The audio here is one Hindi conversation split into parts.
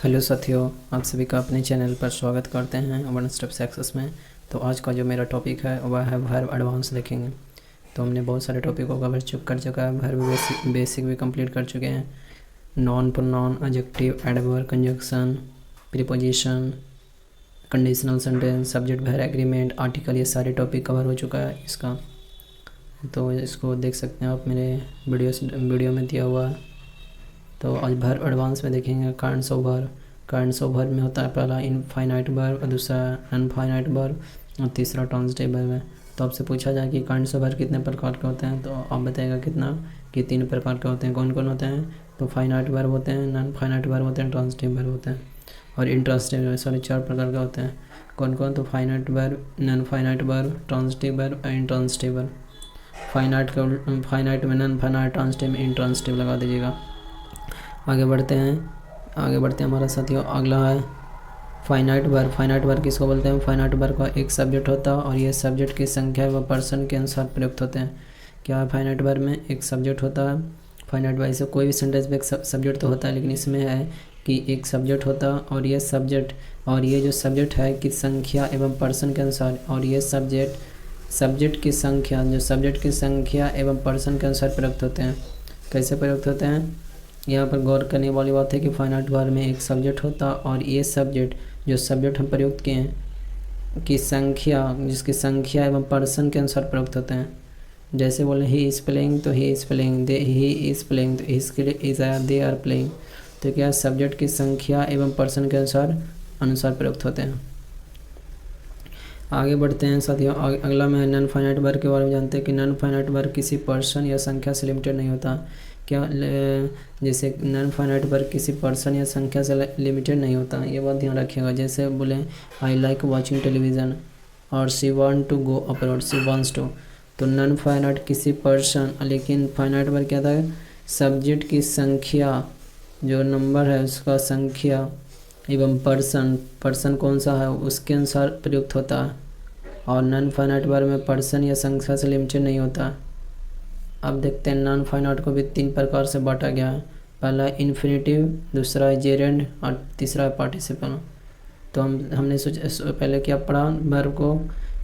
हेलो साथियों, आप सभी का अपने चैनल पर स्वागत करते हैं वन स्टेप सक्सेस में। तो आज का जो मेरा टॉपिक है वह है वर्ब एडवांस देखेंगे। तो हमने बहुत सारे टॉपिक को कवर कर चुका है। वर्ब बेसिक भी कंप्लीट कर चुके हैं। Non pronoun, adjective, adverb, conjunction, preposition, conditional sentence, subject, verb, agreement, article, ये सारे टॉपिक कवर हो चुका है इसका। तो इसको देख सकते हैं आप मेरे वीडियो में दिया हुआ है। तो आज वर्ब एडवांस में देखेंगे kinds of verb. Kinds of verb में होता है पहला इनफाइनाइट वर्ब, दूसरा अनफाइनाइट वर्ब और तीसरा ट्रांजिटिव वर्ब है। तो आपसे पूछा जाए कि काइंड्स ऑफ वर्ब कितने प्रकार के होते हैं, तो आप बताइएगा कितना कि 3 प्रकार के होते हैं। कौन कौन होते हैं? तो फाइनाइट वर्ब होते हैं, नॉन फाइनाइट वर्ब होते हैं, ट्रांजिटिव वर्ब होते हैं और इंट्रांजिटिव। सॉरी 4 प्रकार के होते हैं। कौन कौन? तो finite verb, non finite verb, transitive verb और इंट्रांजिटिव वर्ब। फाइनाइट में नॉन फाइनाइट, ट्रांजिटिव में इंट्रांजिटिव लगा दीजिएगा। आगे बढ़ते हैं हमारा साथियों। अगला है फाइनाइट वर्ब। फाइनाइट वर्ब किसको बोलते हैं? फाइनाइट वर्ब का एक सब्जेक्ट होता है और ये सब्जेक्ट की संख्या व पर्सन के अनुसार प्रयुक्त होते हैं। क्या है? फाइनाइट वर्ब में एक सब्जेक्ट होता है। फाइनाइट वर्ब से कोई भी सेंटेंस में एक सब्जेक्ट तो होता है, लेकिन इसमें है कि एक सब्जेक्ट होता है और ये जो सब्जेक्ट है कि संख्या एवं पर्सन के अनुसार, और ये सब्जेक्ट की संख्या एवं पर्सन के अनुसार प्रयुक्त होते हैं। कैसे प्रयुक्त होते हैं? यहाँ पर गौर करने वाली बात है कि फाइनाइट वर्ब में एक सब्जेक्ट होता और ये सब्जेक्ट हम प्रयुक्त किए हैं कि जिसकी संख्या एवं पर्सन के अनुसार प्रयुक्त होते हैं। जैसे बोले ही इज़ प्लेइंग तो he is playing, he is playing तो इसके लिए दे आर प्लेइंग। तो क्या सब्जेक्ट की संख्या एवं पर्सन के अनुसार प्रयुक्त होते हैं। आगे बढ़ते हैं साथियों। अगला में नॉन फाइनाइट वर्ब के बारे में जानते हैं कि नॉन फाइनाइट वर्ब किसी पर्सन या संख्या से लिमिटेड नहीं होता। क्या? जैसे नॉन फाइनाइट वर्ब किसी पर्सन या संख्या से लिमिटेड नहीं होता, ये बात ध्यान रखिएगा। जैसे बोले आई लाइक वॉचिंग टेलीविज़न और she want to go abroad, she wants to. तो नॉन फाइनाइट किसी पर्सन, लेकिन फाइनाइट वर्ब क्या था? सब्जेक्ट की संख्या, जो नंबर है उसका संख्या एवं पर्सन कौन सा है उसके अनुसार प्रयुक्त होता है। और नॉन फाइनाइट वर्ब में पर्सन या संख्या से लिमिटेड नहीं होता। अब देखते हैं नॉन फाइनाइट को भी 3 प्रकार से बांटा गया है। पहला इन्फिनेटिव, दूसरा है जेरेंड और तीसरा है पार्टिसिपल। तो हमने पहले क्या पढ़ा? वर्ब को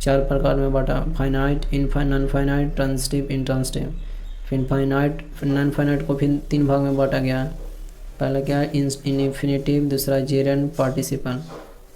4 प्रकार में बांटा, finite, non finite, transitive, intransitive. फिर नॉन फाइनाइट को फिर 3 भाग में बांटा गया है। पहला क्या है? इन्फिनेटिव, दूसरा जेरेंड, पार्टिसिपल।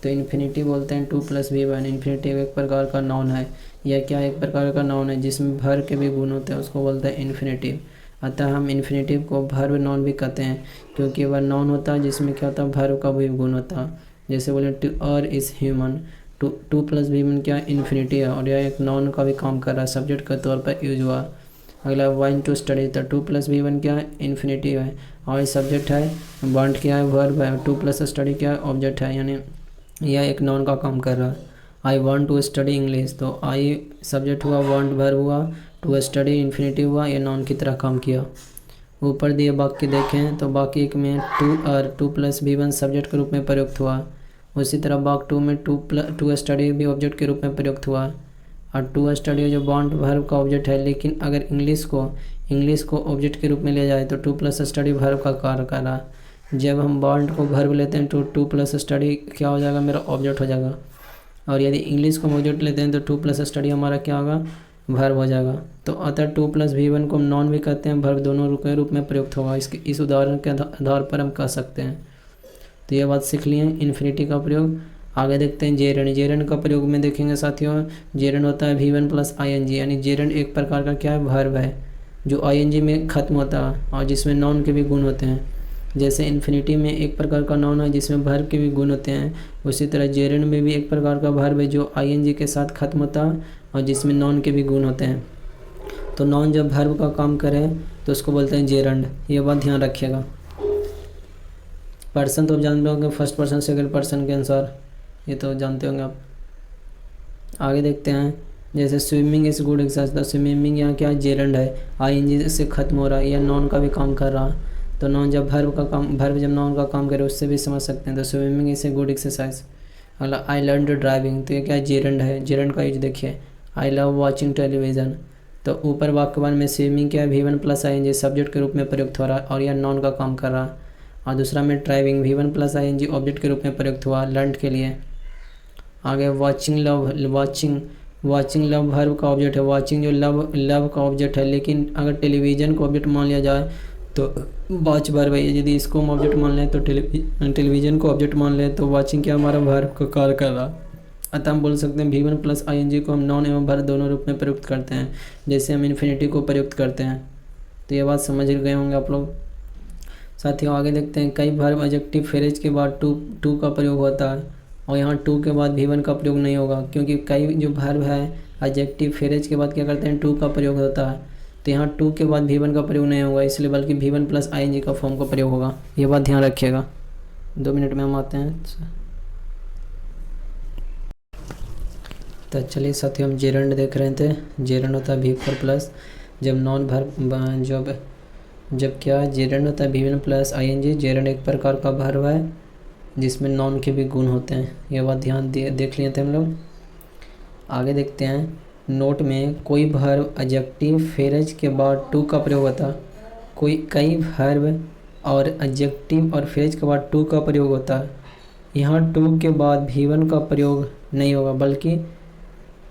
तो इन्फिनेटिव बोलते हैं 2 + V1। इन्फिनेटिव एक प्रकार का नाउन है। यह क्या? एक प्रकार का नाउन है जिसमें वर्ब के भी गुण होते हैं, उसको बोलते हैं इन्फिनेटिव। अतः हम इन्फिनेटिव को वर्ब नाउन भी कहते हैं, क्योंकि वह नाउन होता है जिसमें क्या होता है? वर्ब का भी गुण होता है। जैसे बोले to are is human, 2 + V1 क्या? इन्फिनेटिव है और यह एक नाउन का भी काम कर रहा है, सब्जेक्ट के तौर पर यूज हुआ। अगला वांट टू स्टडी, तो 2 + V1 क्या है? इन्फिनेटिव है और सब्जेक्ट है। वांट क्या है? वर्ब है। 2 + स्टडी क्या है? ऑब्जेक्ट है, यानी यह एक नाउन का काम कर रहा है। I want to study English, तो आई सब्जेक्ट हुआ, वॉन्ट वर्ब हुआ, टू स्टडी इन्फिनेटिव हुआ, ये नाउन की तरह काम किया। ऊपर दिए वाक्य देखें तो वाक्य 1 में 2 + V1 सब्जेक्ट के रूप में प्रयुक्त हुआ। उसी तरह वाक्य 2 में 2 स्टडी भी ऑब्जेक्ट के रूप में प्रयुक्त हुआ और 2 स्टडी जो वॉन्ट वर्ब का ऑब्जेक्ट है। लेकिन अगर इंग्लिश को ऑब्जेक्ट के रूप में ले जाए तो 2 + स्टडी वर्ब का कार्य कर रहा है। जब हम वॉन्ट को वर्ब लेते हैं तो 2 + स्टडी क्या हो जाएगा? मेरा ऑब्जेक्ट हो जाएगा। और यदि इंग्लिश को ऑब्जेक्ट लेते हैं तो 2 + स्टडी हमारा क्या होगा? वर्ब हो जाएगा। तो अतः 2 + V1 को नॉन भी कहते हैं, वर्ब दोनों के रूप में प्रयुक्त होगा। इस उदाहरण के आधार पर हम कह सकते हैं। तो ये बात सीख लिए इन्फिनिटी का प्रयोग। आगे देखते हैं जेरेंड। जेरेंड का प्रयोग में देखेंगे साथियों, जेरेंड होता है V1 + ing, यानी जेरेंड एक प्रकार का क्या है? वर्ब है जो ing में ख़त्म होता है और जिसमें नॉन के भी गुण होते हैं। जैसे इन्फिनिटी में एक प्रकार का नाउन है जिसमें वर्ब के भी गुण होते हैं, उसी तरह जेरेंड में भी एक प्रकार का वर्ब है जो ing के साथ खत्म होता है और जिसमें नॉन के भी गुण होते हैं। तो नॉन जब वर्ब का काम करे तो उसको बोलते हैं जेरेंड, ये बात ध्यान रखिएगा। पर्सन तो आप जानते होंगे, फर्स्ट पर्सन सेकंड पर्सन के अनुसार, ये तो जानते होंगे आप। आगे देखते हैं जैसे स्विमिंग इज़ गुड एक्सरसाइज, तो स्विमिंग यहाँ क्या? जेरेंड है, ing से खत्म हो रहा है, यह नॉन का भी काम कर रहा है। तो नॉन जब वर्ब जब नॉन का काम करे उससे भी समझ सकते हैं। तो swimming is a good exercise. अगला आई लर्न टू ड्राइविंग, तो ये क्या? जेरेंड है। जेरेंड का यूज देखिए, आई लव वॉचिंग टेलीविज़न। तो ऊपर वाक्यवान में स्विमिंग क्या है? V1 + ing सब्जेक्ट के रूप में प्रयुक्त हो रहा है और यह नॉन का काम कर रहा है। और दूसरा में driving V1 plus ING object के रूप में प्रयुक्त हुआ लर्न के लिए। आगे watching love, watching love verb का ऑब्जेक्ट है, वाचिंग जो लव का ऑब्जेक्ट है, लेकिन अगर टेलीविज़न को ऑब्जेक्ट मान लिया जाए तो वॉच वर्ब है। यदि इसको हम ऑब्जेक्ट मान लें तो टेलीविज़न को ऑब्जेक्ट मान लें तो वाचिंग क्या हमारा वर्ब का कार्य कर रहा। अतः हम बोल सकते हैं V1 प्लस ING को हम नॉन एवं वर्ब दोनों रूप में प्रयुक्त करते हैं, जैसे हम इन्फिनिटी को प्रयुक्त करते हैं। तो ये बात समझ गए होंगे आप लोग। साथियों आगे देखते हैं, कई वर्ब एडजेक्टिव फ्रेज के बाद टू का प्रयोग होता है और यहाँ टू के बाद V1 का प्रयोग नहीं होगा, क्योंकि कई जो वर्ब है एडजेक्टिव फ्रेज के बाद क्या करते हैं, टू का प्रयोग होता है। तो यहाँ टू के बाद V1 का प्रयोग नहीं होगा, इसलिए बल्कि V1 प्लस ING का फॉर्म का प्रयोग होगा। ये बात ध्यान रखिएगा। 2 मिनट में हम आते हैं। तो चलिए साथियों, हम जेरंड देख रहे थे। जेरंड होता है V4 प्लस, जब नॉन वर्ब जब क्या जेरंड होता है V1 प्लस ING। जेरंड एक प्रकार का वर्ब है जिसमें नॉन के भी गुण होते हैं। ये बात ध्यान देख लिए थे हम लोग। आगे देखते हैं, नोट में कोई वर्ब एडजेक्टिव फ्रेज के बाद टू का प्रयोग होता है। कई वर्ब और एडजेक्टिव और फ्रेज के बाद टू का प्रयोग होता है। यहाँ टू के बाद V1 का प्रयोग नहीं होगा, बल्कि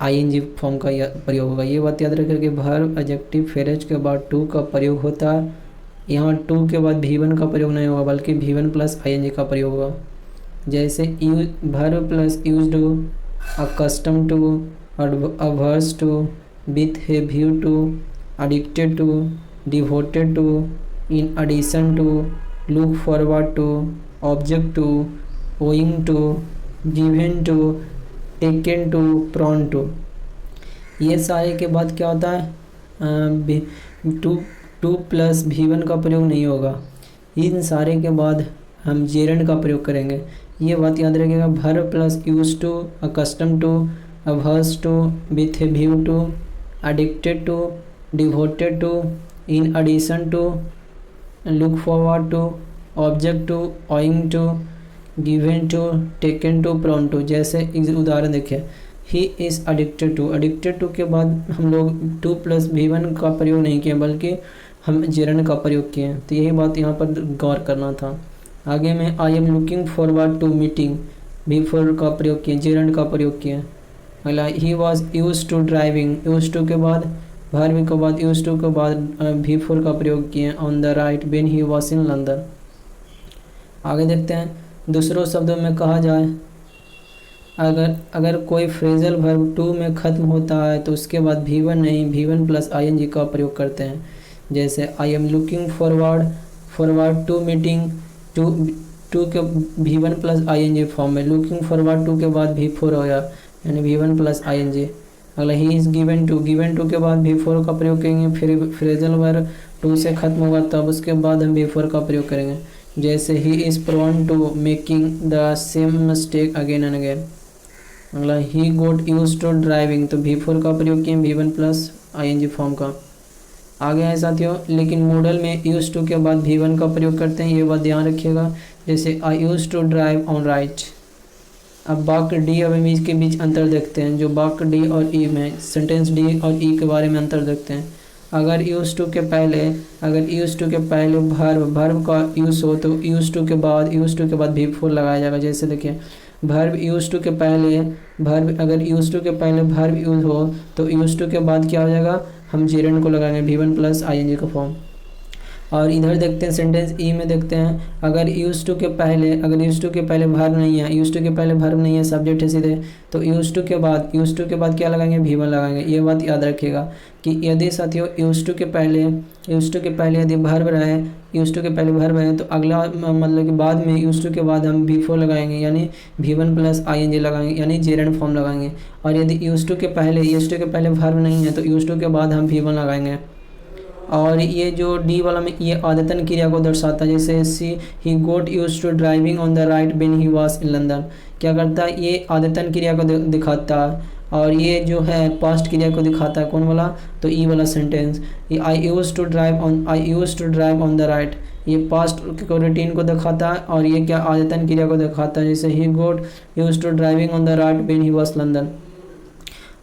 ING फॉर्म का प्रयोग होगा। ये बात याद रखिए कि वर्ब एडजेक्टिव फ्रेज के बाद टू का प्रयोग होता है। यहाँ टू के बाद V1 का प्रयोग नहीं होगा, बल्कि V1 प्लस ING का प्रयोग होगा। जैसे verb plus used to, accustomed to, averse to, with a view to, addicted to, devoted to, in addition to, look forward to, object to, owing to, given to, taken to, prone to. ये सारे के बाद क्या होता है, टू प्लस V1 का प्रयोग नहीं होगा। इन सारे के बाद हम जेरंड का प्रयोग करेंगे। ये बात याद रखिएगा, verb plus use to, accustomed to, averse to, with a view to, addicted to, devoted to, in addition to, look forward to, object to, owing to, given to, taken to, prone to. जैसे उदाहरण देखिए, he is addicted to. Addicted to के बाद हम लोग टू प्लस V1 का प्रयोग नहीं किए, बल्कि हम जेरंड का प्रयोग किए। तो यही बात यहाँ पर गौर करना था। आगे में I am looking forward to meeting, V4 का प्रयोग किए, जेरंड का प्रयोग किए। अगला, he was use to driving. Use to के बाद वर्ब के बाद यूज टू के बाद V4 का प्रयोग किए, on the right when he was in London. आगे देखते हैं, दूसरों शब्दों में कहा जाए, अगर कोई फ्रेजल वर्ब टू में ख़त्म होता है तो उसके बाद V1 नहीं, V1 प्लस ING का प्रयोग करते हैं। जैसे I am looking forward to meeting, to के V1 प्लस ING फॉर्म में, लुकिंग फॉरवर्ड टू के बाद V4 हो गया, यानी V1 प्लस ING। अगला, ही इज़ गिवन टू के बाद V4 का प्रयोग करेंगे। फिर फ्रेजल वर्ब टू से ख़त्म होगा तब उसके बाद हम V4 का प्रयोग करेंगे। जैसे he is prone to making the same mistake again and again. अगला, he got use to driving, तो V4 का प्रयोग किए, V1 प्लस ING फॉर्म का। आगे है साथियों, लेकिन मॉडल में यूज टू के बाद V1 का प्रयोग करते हैं, ये बात ध्यान रखिएगा। जैसे I use to drive on right. अब वाक्य डी और ई के बीच अंतर देखते हैं। जो वाक्य डी और ई में, सेंटेंस डी और ई के बारे में अंतर देखते हैं। अगर यूज टू के पहले वर्ब का यूज़ हो तो यूज टू के बाद V4 लगाया जाएगा। जैसे देखिए, वर्ब यूज टू के पहले अगर यूज टू के पहले वर्ब यूज हो तो यूज टू के बाद क्या हो जाएगा, हम जेरंड को लगाएंगे, V1 प्लस ING का फॉर्म। और इधर देखते हैं, सेंटेंस ई में देखते हैं, अगर यूज टू के पहले वर्ब नहीं है, सब्जेक्ट है सीधे, तो यूज टू के बाद क्या लगाएंगे, V1 लगाएंगे। ये बात याद रखिएगा कि यदि साथियों यूज टू के पहले यदि वर्ब रहे तो अगला मतलब कि बाद में यूज टू के बाद हम V4 लगाएंगे, यानी V1 प्लस ING लगाएंगे, यानी जेरंड फॉर्म लगाएंगे। और यदि यूज टू के पहले वर्ब नहीं है तो यूज टू के बाद हम V1 लगाएंगे। और ये जो डी वाला में ये आदतन क्रिया को दर्शाता है। जैसे he got use to driving on the right when he was in London, क्या करता है, ये आदतन क्रिया को दिखाता है। और ये जो है पास्ट क्रिया को दिखाता है, कौन वाला, तो ई वाला sentence, I use to drive on the right, ये पास्ट को रूटीन को दिखाता है। और ये क्या आदतन क्रिया को दिखाता है। जैसे he got use to driving on the right when he was London.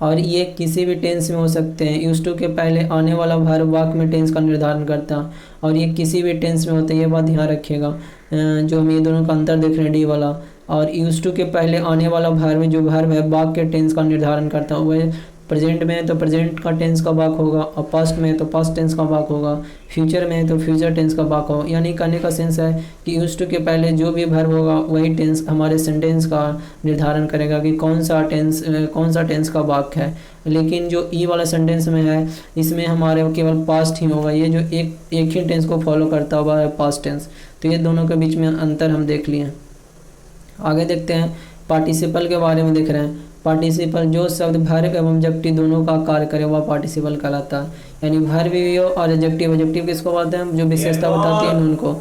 और ये किसी भी टेंस में हो सकते हैं। यूज टू के पहले आने वाला वर्ब वाक्य में टेंस का निर्धारण करता है, और ये किसी भी टेंस में होते हैं, ये बात ध्यान रखिएगा। जो हम ये दोनों का अंतर देख रहे हैं डी वाला, और यूज टू के पहले आने वाला वर्ब जो वर्ब है वाक्य के टेंस का निर्धारण करता है। वह प्रेजेंट में है तो प्रेजेंट का टेंस का वाक्य होगा, और पास्ट में है तो पास्ट टेंस का वाक्य होगा, फ्यूचर में है तो फ्यूचर टेंस का वाक्य होगा। यानी कहने का सेंस है कि यूज टू के पहले जो भी वर्ब होगा वही टेंस हमारे सेंटेंस का निर्धारण करेगा कि कौन सा टेंस का वाक्य है। लेकिन जो ई वाला सेंटेंस में है इसमें हमारे केवल पास्ट ही होगा, ये जो एक ही टेंस को फॉलो करता हुआ है पास्ट टेंस। तो ये दोनों के बीच में अंतर हम देख लिए। आगे देखते हैं पार्टिसिपल के बारे में देख रहे हैं। पार्टिसिपल जो शब्द वर्ब एवं ऑब्जेक्टिव दोनों का कार्य करे वह पार्टिसिपल कहलाता है। यानी वर्ब भी हो और एडजेक्टिव किसको बोलते हैं, जो विशेषता बताती है उनको।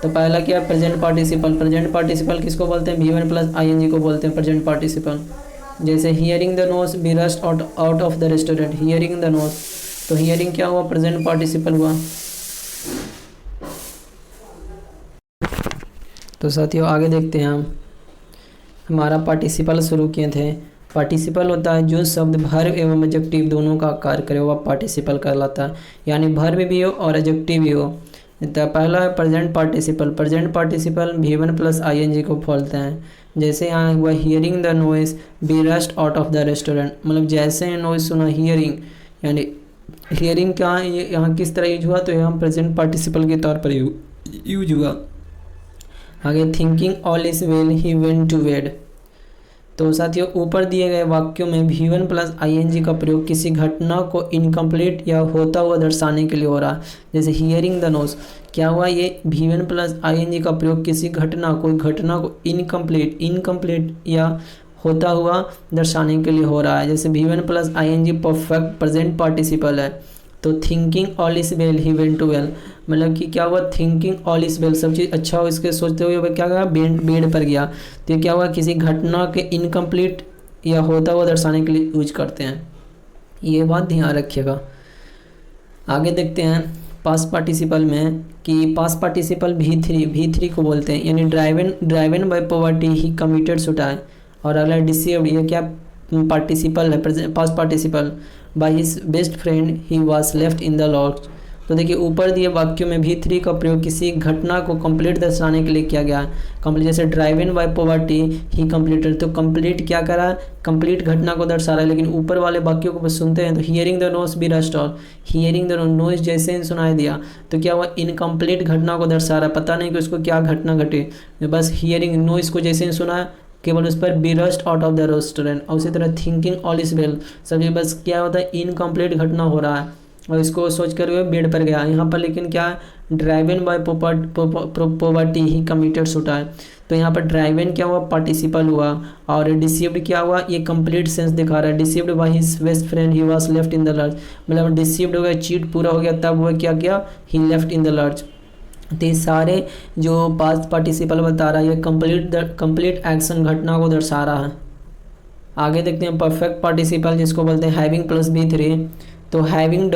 तो पहला क्या है, प्रेजेंट पार्टिसिपल किसको बोलते हैं, V1 प्लस ING को बोलते हैं प्रेजेंट पार्टिसिपल। जैसे hearing the noise be rushed out of the restaurant, hearing the noise, तो हियरिंग क्या हुआ, प्रेजेंट पार्टिसिपल हुआ। तो साथियों आगे देखते हैं हम हमारा पार्टिसिपल शुरू किए थे। पार्टिसिपल होता है जो शब्द वर्ब एवं एडजेक्टिव दोनों का कार्य करे वह पार्टिसिपल कहलाता है। यानी वर्ब भी हो और एडजेक्टिव भी हो। तो पहला है present participle V1 plus ING को बोलते हैं। जैसे यहाँ हुआ hearing the noise be rushed out of the restaurant, मतलब जैसे नॉइस सुना हियरिंग, यानी हियरिंग क्या यहाँ किस तरह यूज हुआ, तो यहाँ प्रेजेंट पार्टिसिपल के तौर पर यूज हुआ। आगे thinking all is well he went to bed. तो साथियों ऊपर दिए गए वाक्यों में V1 प्लस ING का प्रयोग किसी घटना को इनकम्प्लीट या होता हुआ दर्शाने के लिए हो रहा है। जैसे हियरिंग द नोज क्या हुआ, ये V1 प्लस ING का प्रयोग किसी घटना को इनकम्प्लीट या होता हुआ दर्शाने के लिए हो रहा है। जैसे V1 plus ING perfect present participle है। तो thinking all is well he went to well, मतलब कि क्या हुआ, थिंकिंग ऑल इज वेल, सब चीज़ अच्छा हो इसके सोचते हुए वह क्या कहा, बेड पर गया। तो ये क्या हुआ, किसी घटना के इनकम्प्लीट या होता हुआ दर्शाने के लिए यूज करते हैं। ये बात ध्यान रखिएगा। आगे देखते हैं पास्ट पार्टिसिपल में कि पास्ट पार्टिसिपल V3 को बोलते हैं। यानी driven by poverty he committed suicide. और अगला डिसीव्ड, ये क्या पार्टिसिपल है, past participle. By his best friend he was left in the lodge. तो देखिए ऊपर दिए वाक्यों में V3 का प्रयोग किसी घटना को कंप्लीट दर्शाने के लिए किया गया है। कंप्लीट जैसे driven by poverty he completed, तो कंप्लीट क्या करा, कंप्लीट घटना को दर्शा रहा है। लेकिन ऊपर वाले वाक्यों को सुनते हैं तो hearing the noise be rushed all, hearing the noise जैसे ही सुनाई दिया तो क्या हुआ, इनकम्प्लीट घटना को दर्शा रहा है। पता नहीं कि उसको क्या घटना घटे, बस हियरिंग नोज को जैसे ही सुना केवल उस पर be rushed out of the restaurant. और उसी तरह थिंकिंग ऑल इज वेल, सभी बस क्या होता है, इनकम्प्लीट घटना हो रहा है और इसको सोच कर हुए बेड पर गया। यहाँ पर लेकिन क्या driven by poverty he committed suicide. तो यहाँ पर ड्राइवन क्या हुआ, पार्टिसिपल हुआ, और डिसीव्ड क्या हुआ, ये कंप्लीट सेंस दिखा रहा है। Deceived bye his best friend he was left in the lurch, मतलब डिसीव्ड हो गया, चीट पूरा हो गया, तब वह क्या किया, ही लेफ्ट इन द लर्च। तो ये सारे जो पास्ट पार्टिसिपल बता रहा है ये कंप्लीट एक्शन घटना को दर्शा रहा है। आगे देखते हैं परफेक्ट पार्टिसिपल जिसको बोलते हैं हैविंग प्लस V3। तो having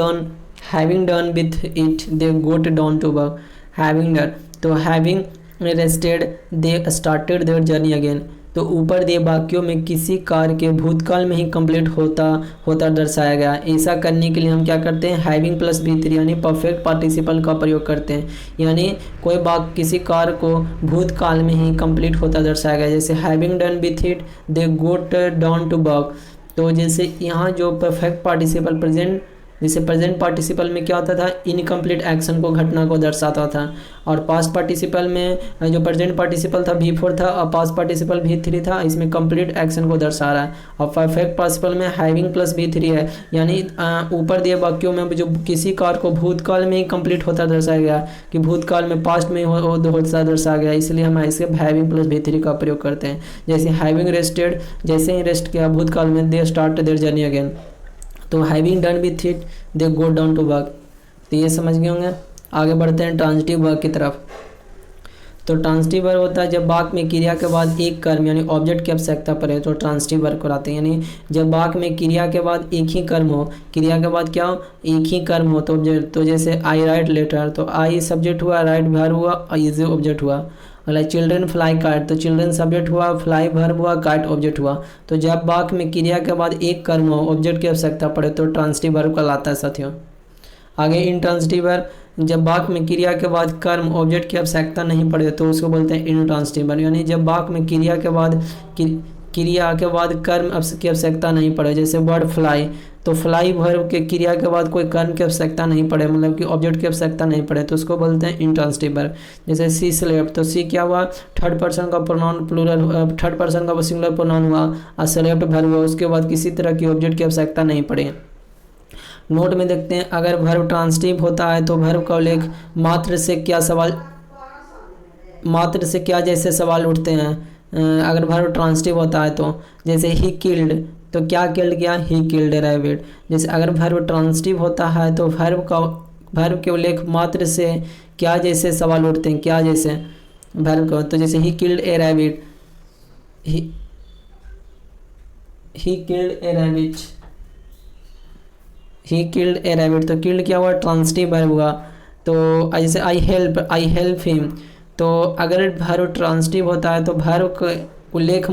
done with it they got down to work, having done, तो having rested they started their journey again. तो ऊपर दिए वाक्यों में किसी कार्य के भूतकाल में ही कंप्लीट होता दर्शाया गया। ऐसा करने के लिए हम क्या करते हैं, हैविंग प्लस V3 यानी परफेक्ट पार्टिसिपल का प्रयोग करते हैं। यानी कोई बात किसी कार्य को भूतकाल में ही कंप्लीट होता दर्शाया गया। जैसे having done with it they got down to work. तो जैसे यहाँ जो परफेक्ट पार्टिसिपल प्रेजेंट पार्टिसिपल में क्या होता था, इनकम्प्लीट एक्शन को घटना को दर्शाता था। और पास्ट पार्टिसिपल में जो प्रेजेंट पार्टिसिपल था V4 था और पास्ट पार्टिसिपल V3 था, इसमें कंप्लीट एक्शन को दर्शा रहा है। और परफेक्ट पार्टिसिपल में हैविंग प्लस V3 है, यानी ऊपर दिए वाक्यों में जो किसी कार्य को भूतकाल में ही कंप्लीट होता दर्शाया गया कि भूतकाल में पास्ट में होता दर्शाया गया, इसलिए हम इसे हैविंग प्लस V3 का प्रयोग करते हैं। जैसे हैविंग रेस्टेड, जैसे ही रेस्ट किया भूतकाल में, they start their journey again. तो having done with it they go down to work. तो ये समझ गए होंगे। आगे बढ़ते हैं ट्रांजिटिव वर्ब की तरफ। तो ट्रांजिटिव वर्ब होता है जब वाक्य में क्रिया के बाद एक कर्म यानी ऑब्जेक्ट की आवश्यकता पड़े तो ट्रांजिटिव वर्ब कराते हैं। यानी जब वाक्य में क्रिया के बाद एक ही कर्म हो, क्रिया के बाद क्या हो, एक ही कर्म हो। तो जैसे आई राइट लेटर, तो आई सब्जेक्ट हुआ, राइट वर्ब हुआ, इज ऑब्जेक्ट हुआ। अगला चिल्ड्रन फ्लाई काइट, तो चिल्ड्रन सब्जेक्ट हुआ, फ्लाई वर्ब हुआ, काइट ऑब्जेक्ट हुआ। तो जब वाक्य में क्रिया के बाद एक कर्म हो, ऑब्जेक्ट की आवश्यकता पड़े तो ट्रांजिटिव वर्ब कहलाता है साथियों। आगे इंट्रांजिटिव वर्ब जब वाक्य में क्रिया के बाद कर्म ऑब्जेक्ट की आवश्यकता नहीं पड़े तो उसको बोलते हैं इंट्रांसिटिव। यानी जब वाक्य में क्रिया के बाद कर्म की आवश्यकता नहीं पड़े, जैसे वर्ड फ्लाई, तो फ्लाई वर्ब के क्रिया के बाद कोई कर्म की आवश्यकता नहीं पड़े, मतलब कि ऑब्जेक्ट की आवश्यकता नहीं पड़े, तो उसको बोलते हैं इंट्रांसिटिव वर्ब। जैसे सी स्लेप्ट, तो सी क्या हुआ, थर्ड पर्सन का प्रोनाउन प्लूरल, थर्ड पर्सन का सिंगुलर प्रोनाउन हुआ, और स्लेप्ट वर्ब हुआ, उसके बाद किसी तरह की ऑब्जेक्ट की आवश्यकता नहीं पड़े। नोट में देखते हैं, अगर वर्ब ट्रांसिटिव होता है तो वर्ब का उल्लेख मात्र से क्या जैसे सवाल उठते हैं। अगर वर्ब ट्रांसिटिव होता है तो जैसे ही किल्ड, तो क्या किल्ड किया, ही किल्ड ए रैबिट। जैसे अगर वर्ब ट्रांसिटिव होता है तो वर्ब के उल्लेख मात्र से क्या जैसे सवाल उठते हैं, क्या जैसे वर्ब को, तो जैसे he killed A rabbit, he killed A rabbit, he killed A rabbit, तो किल्ड क्या हुआ, ट्रांसिटिव वर्ब हुआ। तो जैसे आई हेल्प हिम, तो अगर वर्ब ट्रांसिटिव होता है तो वर्ब का उल्लेख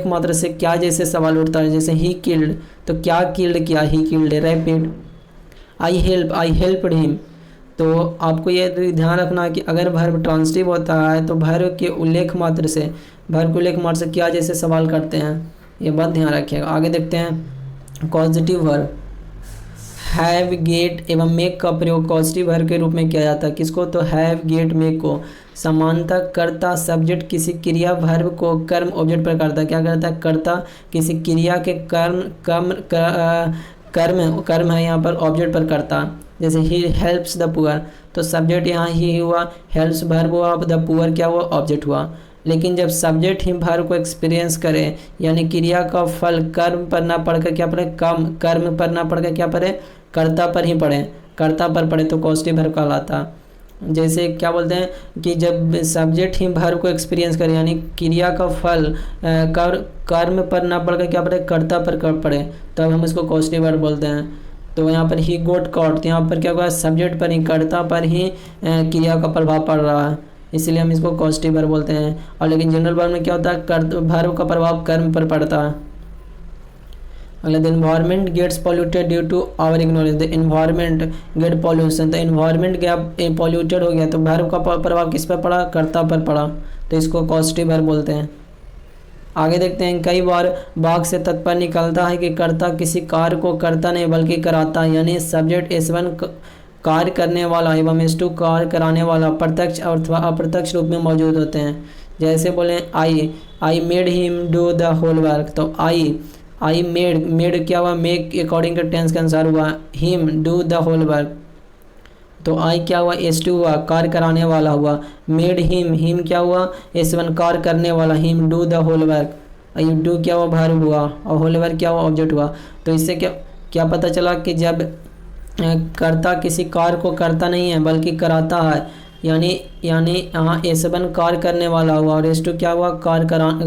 मात्र से क्या जैसे सवाल उठता है, जैसे ही किल्ड, तो क्या किल्ड किया, he killed A rabbit. I helped him, तो आपको ये ध्यान रखना है कि अगर वर्ब ट्रांसिटिव होता है तो वर्ब के उल्लेख मात्र से क्या जैसे सवाल करते हैं, ये बात ध्यान रखिएगा। आगे देखते हैं कॉजेटिव वर्ब। हैव, गेट एवं मेक का प्रयोग कॉजेटिव वर्ब के रूप में किया जाता है। किसको, तो हैव, गेट, मेक को। समानतः कर्ता सब्जेक्ट किसी क्रिया वर्ब को कर्म ऑब्जेक्ट पर करता है। क्या करता है, कर्ता किसी क्रिया के कर्म है यहाँ पर ऑब्जेक्ट पर करता। जैसे ही हेल्प्स द पुअर, तो सब्जेक्ट यहाँ ही हुआ, हेल्प्स वर्ब हुआ, द पुअर क्या हुआ, ऑब्जेक्ट हुआ। लेकिन जब सब्जेक्ट ही वर्ब को एक्सपीरियंस करे, यानी क्रिया का फल कर्म पर ना पढ़कर क्या पढ़े, कर्म पर ना पढ़कर क्या पढ़े, कर्ता पर ही पढ़े, कर्ता पर पढ़े, तो कॉजेटिव वर्ब कहलाता। जैसे क्या बोलते हैं कि जब सब्जेक्ट ही वर्ब को एक्सपीरियंस करे, यानी क्रिया का फल कर्म पर ना पढ़कर क्या पढ़े, कर्ता पर पढ़े, तब हम इसको कॉजेटिव वर्ब बोलते हैं। तो यहाँ पर ही गोट कॉट, तो यहाँ पर क्या हुआ, सब्जेक्ट पर ही, कर्ता पर ही क्रिया का प्रभाव पड़ रहा है, इसलिए हम इसको कॉजेटिव वर्ब बोलते हैं। और लेकिन जनरल वर्ब में क्या होता है, वर्ब का प्रभाव कर्म पर पड़ता है। अगला, the environment gets polluted due to our ignorance. The environment get pollution, तो एनवायरनमेंट क्या पॉल्यूटेड हो गया, तो वर्ब का प्रभाव किस पर पड़ा, कर्ता पर पड़ा, तो इसको कॉजेटिव वर्ब बोलते हैं। आगे देखते हैं, कई बार वाक्य से तात्पर्य निकलता है कि कर्ता किसी कार्य को करता नहीं बल्कि कराता है, यानी सब्जेक्ट S1 कार्य करने वाला एवं S2 कार्य कराने वाला प्रत्यक्ष अथवा अप्रत्यक्ष रूप में मौजूद होते हैं। जैसे बोले I made him do the whole work, तो आई मेड क्या हुआ, मेक अकॉर्डिंग टू टेंस के अनुसार हुआ, him do the whole work, तो आई क्या हुआ, S2 हुआ, कार्य कराने वाला हुआ, मेड हिम क्या हुआ, S1 कार्य करने वाला, him do the whole work, do क्या हुआ, वर्ब हुआ, और होल वर्क क्या हुआ, ऑब्जेक्ट हुआ। तो इससे क्या पता चला कि जब कर्ता किसी कार्य को करता नहीं है बल्कि कराता है, यानी यहाँ S1 कार्य करने वाला हुआ और S2 क्या हुआ, कार्य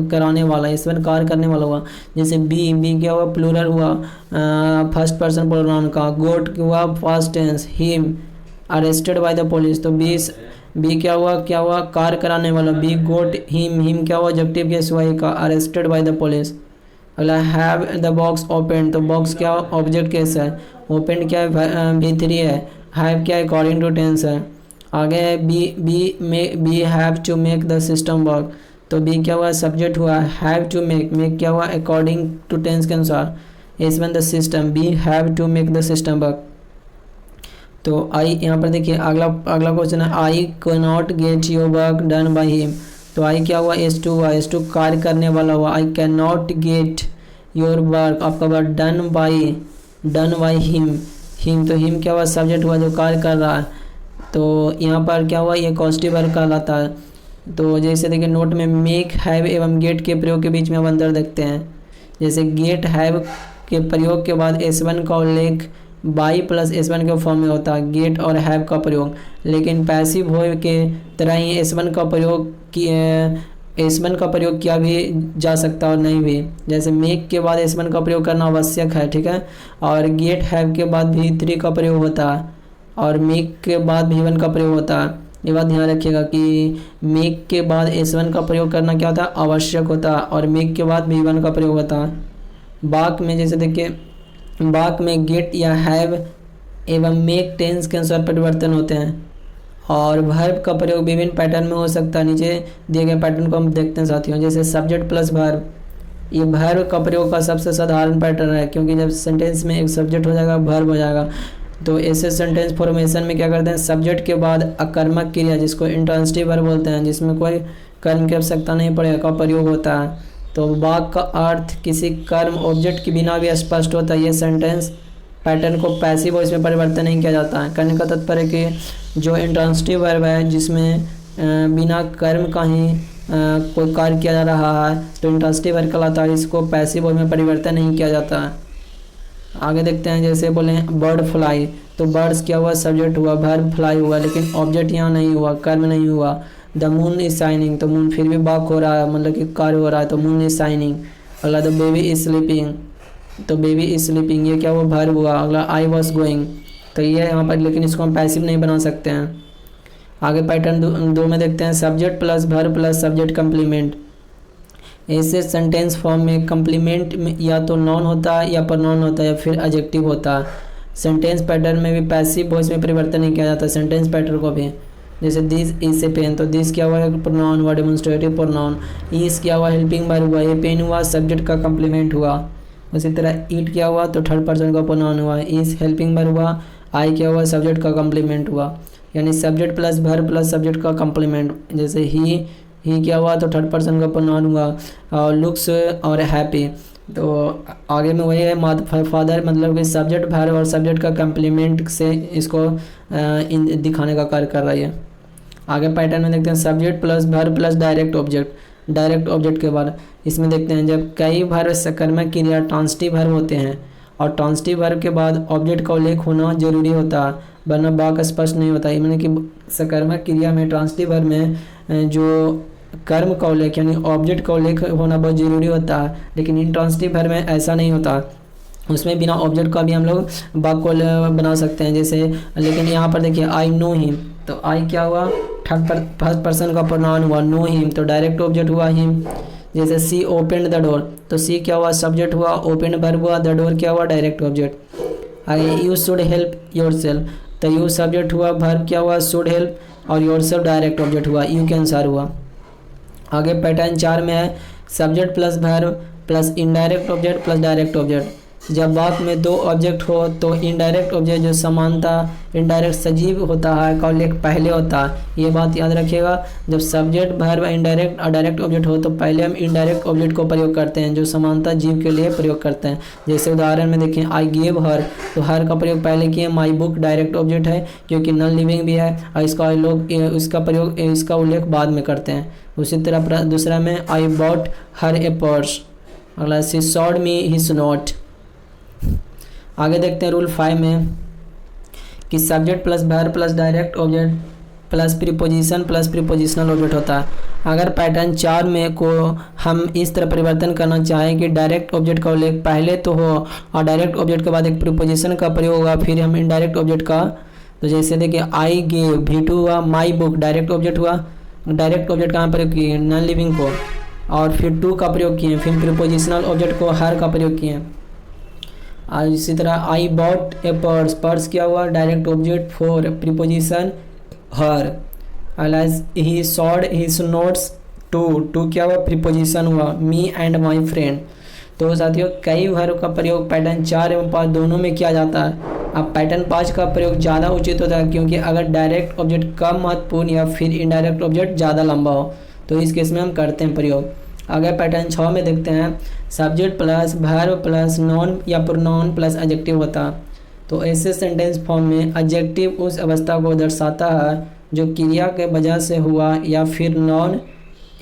कराने वाला, S1 कार्य करने वाला हुआ। जैसे बी क्या हुआ, प्लूरल हुआ, फर्स्ट पर्सन प्रोनाउन का, गोट हुआ past tense, him arrested by the police, तो बी क्या हुआ, कार्य कराने वाला, बी गोट हिम क्या हुआ, ऑब्जेक्टिव केस हुआ का, अरेस्टेड बाय द पुलिस। अगला, हैव द बॉक्स ओपन, तो बॉक्स क्या ऑब्जेक्ट केस है, ओपन क्या है, V3 है, हैव क्या अकॉर्डिंग टू टेंस है। आगे है be have to make the system work, तो बी क्या हुआ, सब्जेक्ट हुआ, हैव टू मेक क्या हुआ, अकॉर्डिंग टू टेंस के अनुसार, S1 the system, be have to make the system work. तो आई यहाँ पर देखिए अगला क्वेश्चन है, I can not get your work done by him, तो आई क्या हुआ, S2 हुआ, S2 कार्य करने वाला हुआ, आई can not get your work, आपका वर्क डन बाय हिम, तो हिम क्या हुआ, सब्जेक्ट हुआ जो कार्य कर रहा है, तो यहाँ पर क्या हुआ, ये कॉजेटिव वर्ब कहलाता है। तो जैसे देखिए नोट में मेक, हैव एवं गेट के प्रयोग के बीच में अब अंतर देखते हैं। जैसे गेट हैव के प्रयोग के बाद S1 का उल्लेख बाई प्लस S1 के फॉर्म में होता है, गेट और हैव का प्रयोग, लेकिन पैसिव वॉइस के तरह ही S1 का प्रयोग किया भी जा सकता और नहीं भी। जैसे मेक के बाद S1 का प्रयोग करना आवश्यक है, ठीक है, और गेट हैव के बाद V3 का प्रयोग होता है और मेक के बाद V1 का प्रयोग होता है। ये बात ध्यान रखिएगा कि मेक के बाद S1 का प्रयोग करना क्या होता है, आवश्यक होता है, और मेक के बाद V1 का प्रयोग होता है। वाक्य में जैसे देखिए, वाक्य में गेट या हैव एवं मेक टेंस के अनुसार परिवर्तन होते हैं। और वर्ब का प्रयोग विभिन्न पैटर्न में हो सकता है। नीचे दिए गए पैटर्न को हम देखते हैं साथियों। जैसे सब्जेक्ट प्लस वर्ब, ये वर्ब का प्रयोग का सबसे साधारण पैटर्न है, क्योंकि जब सेंटेंस में एक सब्जेक्ट हो जाएगा वर्ब हो जाएगा। तो ऐसे सेंटेंस फॉर्मेशन में क्या करते हैं, सब्जेक्ट के बाद अकर्मक क्रिया जिसको इंट्रांसिटिव वर्ब बोलते हैं, जिसमें कोई कर्म की आवश्यकता नहीं पड़ेगा, का प्रयोग होता है। तो वाक्य का अर्थ किसी कर्म ऑब्जेक्ट के बिना भी स्पष्ट होता है। ये सेंटेंस पैटर्न को पैसिव वॉइस में परिवर्तन नहीं किया जाता है। कहने का तात्पर्य कि जो इंट्रांसिटिव वर्ब है जिसमें बिना कर्म का ही कोई कार्य किया जा रहा है, तो इंट्रांसिटिव वर्ब कहलाता है। इसको पैसिव वॉइस में परिवर्तन नहीं किया जाता है। आगे देखते हैं, जैसे बोले बर्ड फ्लाई, तो बर्ड्स क्या हुआ, सब्जेक्ट हुआ, वर्ब फ्लाई हुआ, लेकिन ऑब्जेक्ट यहाँ नहीं हुआ, कर्म नहीं हुआ। द मून इज शाइनिंग, तो मून फिर भी वाक्य हो रहा है, मतलब कि कार्य हो रहा है, तो मून इज शाइनिंग। अगला द बेबी इज स्लीपिंग, तो बेबी इज स्लीपिंग, ये क्या हुआ, वर्ब हुआ। अगला आई वॉज गोइंग, तो ये यहाँ पर, लेकिन इसको हम पैसिव नहीं बना सकते हैं। आगे पैटर्न दो में देखते हैं, subject plus verb plus subject complement. ऐसे सेंटेंस फॉर्म में कम्प्लीमेंट में या तो नॉन होता है या प्रनॉन होता है या फिर एडजेक्टिव होता है। सेंटेंस पैटर्न में भी पैसिव वॉइस में परिवर्तन नहीं किया जाता सेंटेंस पैटर्न को भी। जैसे दिस इज ए पेन, तो दिस क्या हुआ, प्रोनाउन हुआ, डेमोन्स्ट्रेटिव प्रोनाउन। इज क्या हुआ, हेल्पिंग वर्ब हुआ, ये पेन हुआ, सब्जेक्ट का कम्प्लीमेंट हुआ। उसी तरह ईट क्या हुआ, तो थर्ड पर्सन का प्रोनाउन हुआ। इज हेल्पिंग वर्ब हुआ, आई क्या हुआ, सब्जेक्ट का कम्प्लीमेंट हुआ। यानी subject plus verb plus subject का कम्प्लीमेंट। जैसे ही क्या हुआ, तो थर्ड पर्सन का प्रोनाउन हुआ। और लुक्स और हैप्पी, तो आगे में वही है फादर, मतलब कि सब्जेक्ट वर्ब और सब्जेक्ट का कम्प्लीमेंट से इसको दिखाने का कार्य कर रही है। आगे पैटर्न में देखते हैं, subject plus verb plus direct object. Direct object के बाद इसमें देखते हैं, जब कई वर्ब सकर्मक क्रिया ट्रांसिटिव वर्ब होते हैं और ट्रांसिटिव वर्ब के बाद ऑब्जेक्ट का उल्लेख होना जरूरी होता है, वरना वाक्य स्पष्ट नहीं होता। यानी कि सकर्मक क्रिया में ट्रांसिटिव वर्ब में जो कर्म का उल्लेख यानी ऑब्जेक्ट का उल्लेख होना बहुत जरूरी होता है, लेकिन इंट्रांसिटिव वर्ब में ऐसा नहीं होता। उसमें बिना ऑब्जेक्ट का भी हम लोग वाक्य बना सकते हैं। जैसे, लेकिन यहाँ पर देखिए आई नो हिम, तो आई क्या हुआ, फर्स्ट पर्सन का प्रोनाउन हुआ, नो हिम, तो डायरेक्ट ऑब्जेक्ट हुआ हिम। जैसे सी ओपन द डोर, तो सी क्या हुआ, सब्जेक्ट हुआ, ओपन वर्ब हुआ, द डोर क्या हुआ, डायरेक्ट ऑब्जेक्ट। आगे you should help your self, तो यू सब्जेक्ट हुआ, वर्ब क्या हुआ, शुड हेल्प, और योर सेल्फ डायरेक्ट ऑब्जेक्ट हुआ, यू के अनुसार हुआ। आगे पैटर्न 4 में है, subject plus verb plus indirect object plus direct object. जब वाक्य में दो ऑब्जेक्ट हो तो इनडायरेक्ट ऑब्जेक्ट जो समानता इनडायरेक्ट सजीव होता है का उल्लेख पहले होता है। ये बात याद रखिएगा, जब सब्जेक्ट वर्ब इनडायरेक्ट और डायरेक्ट ऑब्जेक्ट हो तो पहले हम इनडायरेक्ट ऑब्जेक्ट को प्रयोग करते हैं, जो समानता जीव के लिए प्रयोग करते हैं। जैसे उदाहरण में देखें, आई गेव हर, तो हर का प्रयोग पहले किए। माई बुक डायरेक्ट ऑब्जेक्ट है क्योंकि नॉन लिविंग भी है, और इसका लोग इसका उल्लेख बाद में करते हैं। उसी तरह दूसरा में, I bought her A purse. अगला, she should me his note. आगे देखते हैं रूल 5 में कि subject plus verb plus direct object plus preposition plus prepositional object होता है। अगर पैटर्न 4 में को हम इस तरह परिवर्तन करना चाहें कि डायरेक्ट ऑब्जेक्ट का उल्लेख पहले तो हो और डायरेक्ट ऑब्जेक्ट के बाद एक प्रीपोजिशन का प्रयोग होगा, फिर हम इनडायरेक्ट ऑब्जेक्ट का, तो जैसे देखिए आई गेव V2 हुआ, माई बुक डायरेक्ट ऑब्जेक्ट हुआ, डायरेक्ट ऑब्जेक्ट कहाँ प्रयोग किए, नॉन लिविंग को, और फिर टू का प्रयोग किए, फिर प्रीपोजिशनल ऑब्जेक्ट को हर का प्रयोग किए। और इसी तरह I bought a purse, purse क्या हुआ, direct object for preposition her. He sold his notes to क्या हुआ, प्रीपोजिशन हुआ, मी एंड माई फ्रेंड। तो साथियों, कई वर्ब का प्रयोग पैटर्न 4 एवं 5 दोनों में किया जाता है। अब पैटर्न 5 का प्रयोग ज़्यादा उचित होता है क्योंकि अगर डायरेक्ट ऑब्जेक्ट कम महत्वपूर्ण या फिर इनडायरेक्ट ऑब्जेक्ट ज़्यादा लंबा हो तो इस केस में हम करते हैं प्रयोग। अगर पैटर्न 6 में देखते हैं, subject plus verb plus non या प्रोनाउन प्लस एडजेक्टिव होता है। तो ऐसे सेंटेंस फॉर्म में एडजेक्टिव उस अवस्था को दर्शाता है जो क्रिया के वजह से हुआ या फिर नॉन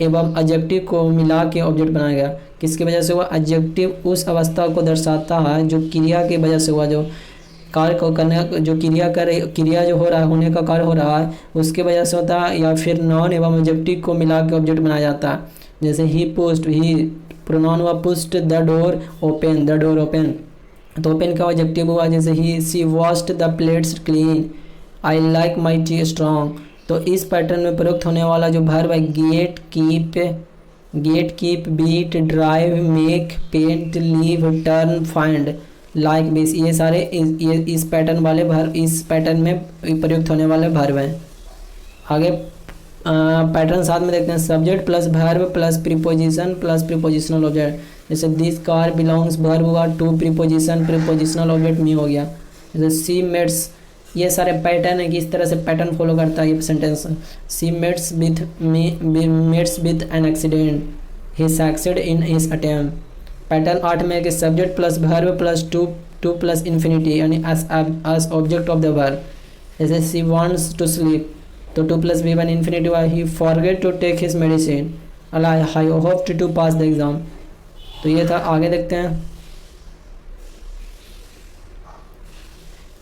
एवं एडजेक्टिव को मिला के ऑब्जेक्ट बनाया गया। किसकी वजह से हुआ, एडजेक्टिव उस अवस्था को दर्शाता है जो क्रिया की वजह से हुआ, जो कार्य को करने, जो क्रिया जो हो रहा है, होने का कार्य हो रहा है उसकी वजह से होता है, या फिर नॉन एवं एडजेक्टिव को मिला के ऑब्जेक्ट बनाया जाता है। जैसे ही पुश्ड, ही प्रोनाउन हुआ, pushed the door open, the door open, तो ओपन का एडजेक्टिव हुआ। जैसे ही she washed the plates clean, I like my tea strong. तो इस पैटर्न में प्रयुक्त होने वाला जो वर्ब है, get keep, beat, drive, make, paint, leave, turn, find, like bees, ये सारे इस पैटर्न वाले भर इस पैटर्न में प्रयुक्त होने वाले वर्ब हैं। आगे पैटर्न साथ में देखते हैं, subject plus verb plus preposition plus prepositional object. जैसे दिस कार बिलोंग्स वर्ब हुआ, टू प्रीपोजिशन प्रीपोजिशनल ऑब्जेक्ट मी हो गया। जैसे सी मेट्स, ये सारे पैटर्न है कि इस तरह से पैटर्न फॉलो करता है ये sentence. She meets with an accident, he succeed in his attempt. Pattern 8 में है कि subject plus verb plus to plus infinity यानी as object of the verb. जैसे सी वांट्स टू स्लीप, तो 2 + V1 इन्फिनिटी हुआ, he forget to take his medicine, I hope to pass the exam. तो ये था। आगे देखते हैं,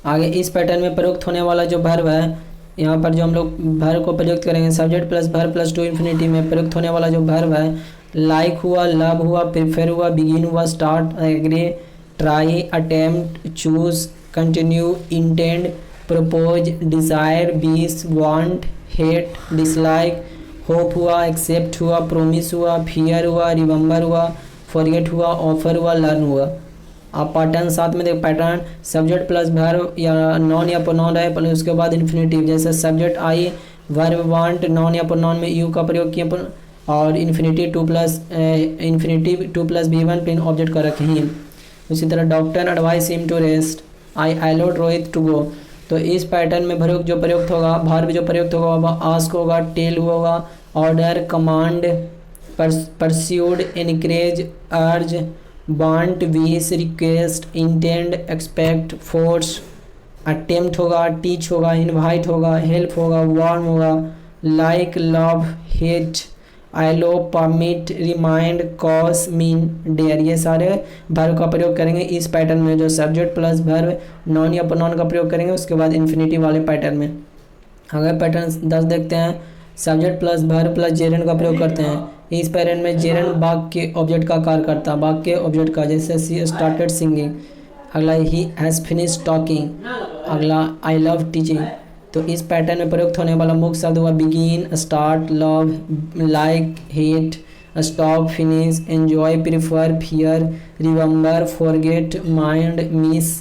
आगे इस पैटर्न में प्रयुक्त होने वाला जो वर्ब है, यहाँ पर जो हम लोग वर्ब को प्रयुक्त करेंगे, subject plus verb plus to infinity में प्रयुक्त होने वाला जो वर्ब है, लाइक हुआ, लव हुआ, प्रीफर हुआ, बिगिन हुआ, start, agree, try, attempt, choose, continue, intend, propose, desire, bees, want, hate, dislike, hope हुआ, एक्सेप्ट हुआ, प्रोमिस हुआ, फियर हुआ, रिमेंबर हुआ, फॉरगेट हुआ, ऑफर हुआ, लर्न हुआ। आप पैटर्न साथ में देख, पैटर्न सब्जेक्ट प्लस वर्ब या नॉन या प्रोनाउन है, प्लस उसके बाद इन्फिनिटिव। जैसे subject I, verb want, noun या प्रोनाउन में यू का प्रयोग किया, और इन्फिनिटिव 2 + V1 प्लेन ऑब्जेक्ट का रखें। उसी तरह doctor advise him to rest, I allowed Rohit to go. तो इस पैटर्न में वर्ब जो प्रयुक्त होगा, वर्ब जो प्रयुक्त होगा वह आस्क होगा, टेल होगा, order, command, persuade, encourage, urge, want, wish, request, intend, expect, force, attempt होगा, टीच होगा, इनवाइट होगा, हेल्प होगा, वार्न होगा, like, love, hate, allow, permit, remind, cause, mean, dare. ये सारे वर्ब का प्रयोग करेंगे इस पैटर्न में, जो सब्जेक्ट प्लस वर्ब नॉन या प्रोनाउन का प्रयोग करेंगे, उसके बाद इन्फिनिटी वाले पैटर्न में। अगर पैटर्न 10 देखते हैं, subject plus verb plus gerund का प्रयोग करते हैं। इस पैटर्न में जेरेंड वाक्य के ऑब्जेक्ट का कार्य करता है, वाक्य के ऑब्जेक्ट का। जैसे सी स्टार्टेड सिंगिंग, अगला ही हैज़ फिनिश्ड टॉकिंग, अगला आई लव टीचिंग। तो इस पैटर्न में प्रयुक्त होने वाला मुख्य शब्द हुआ begin, start, love, like, hate, stop, finish, enjoy, prefer, fear, remember, forget, mind, miss,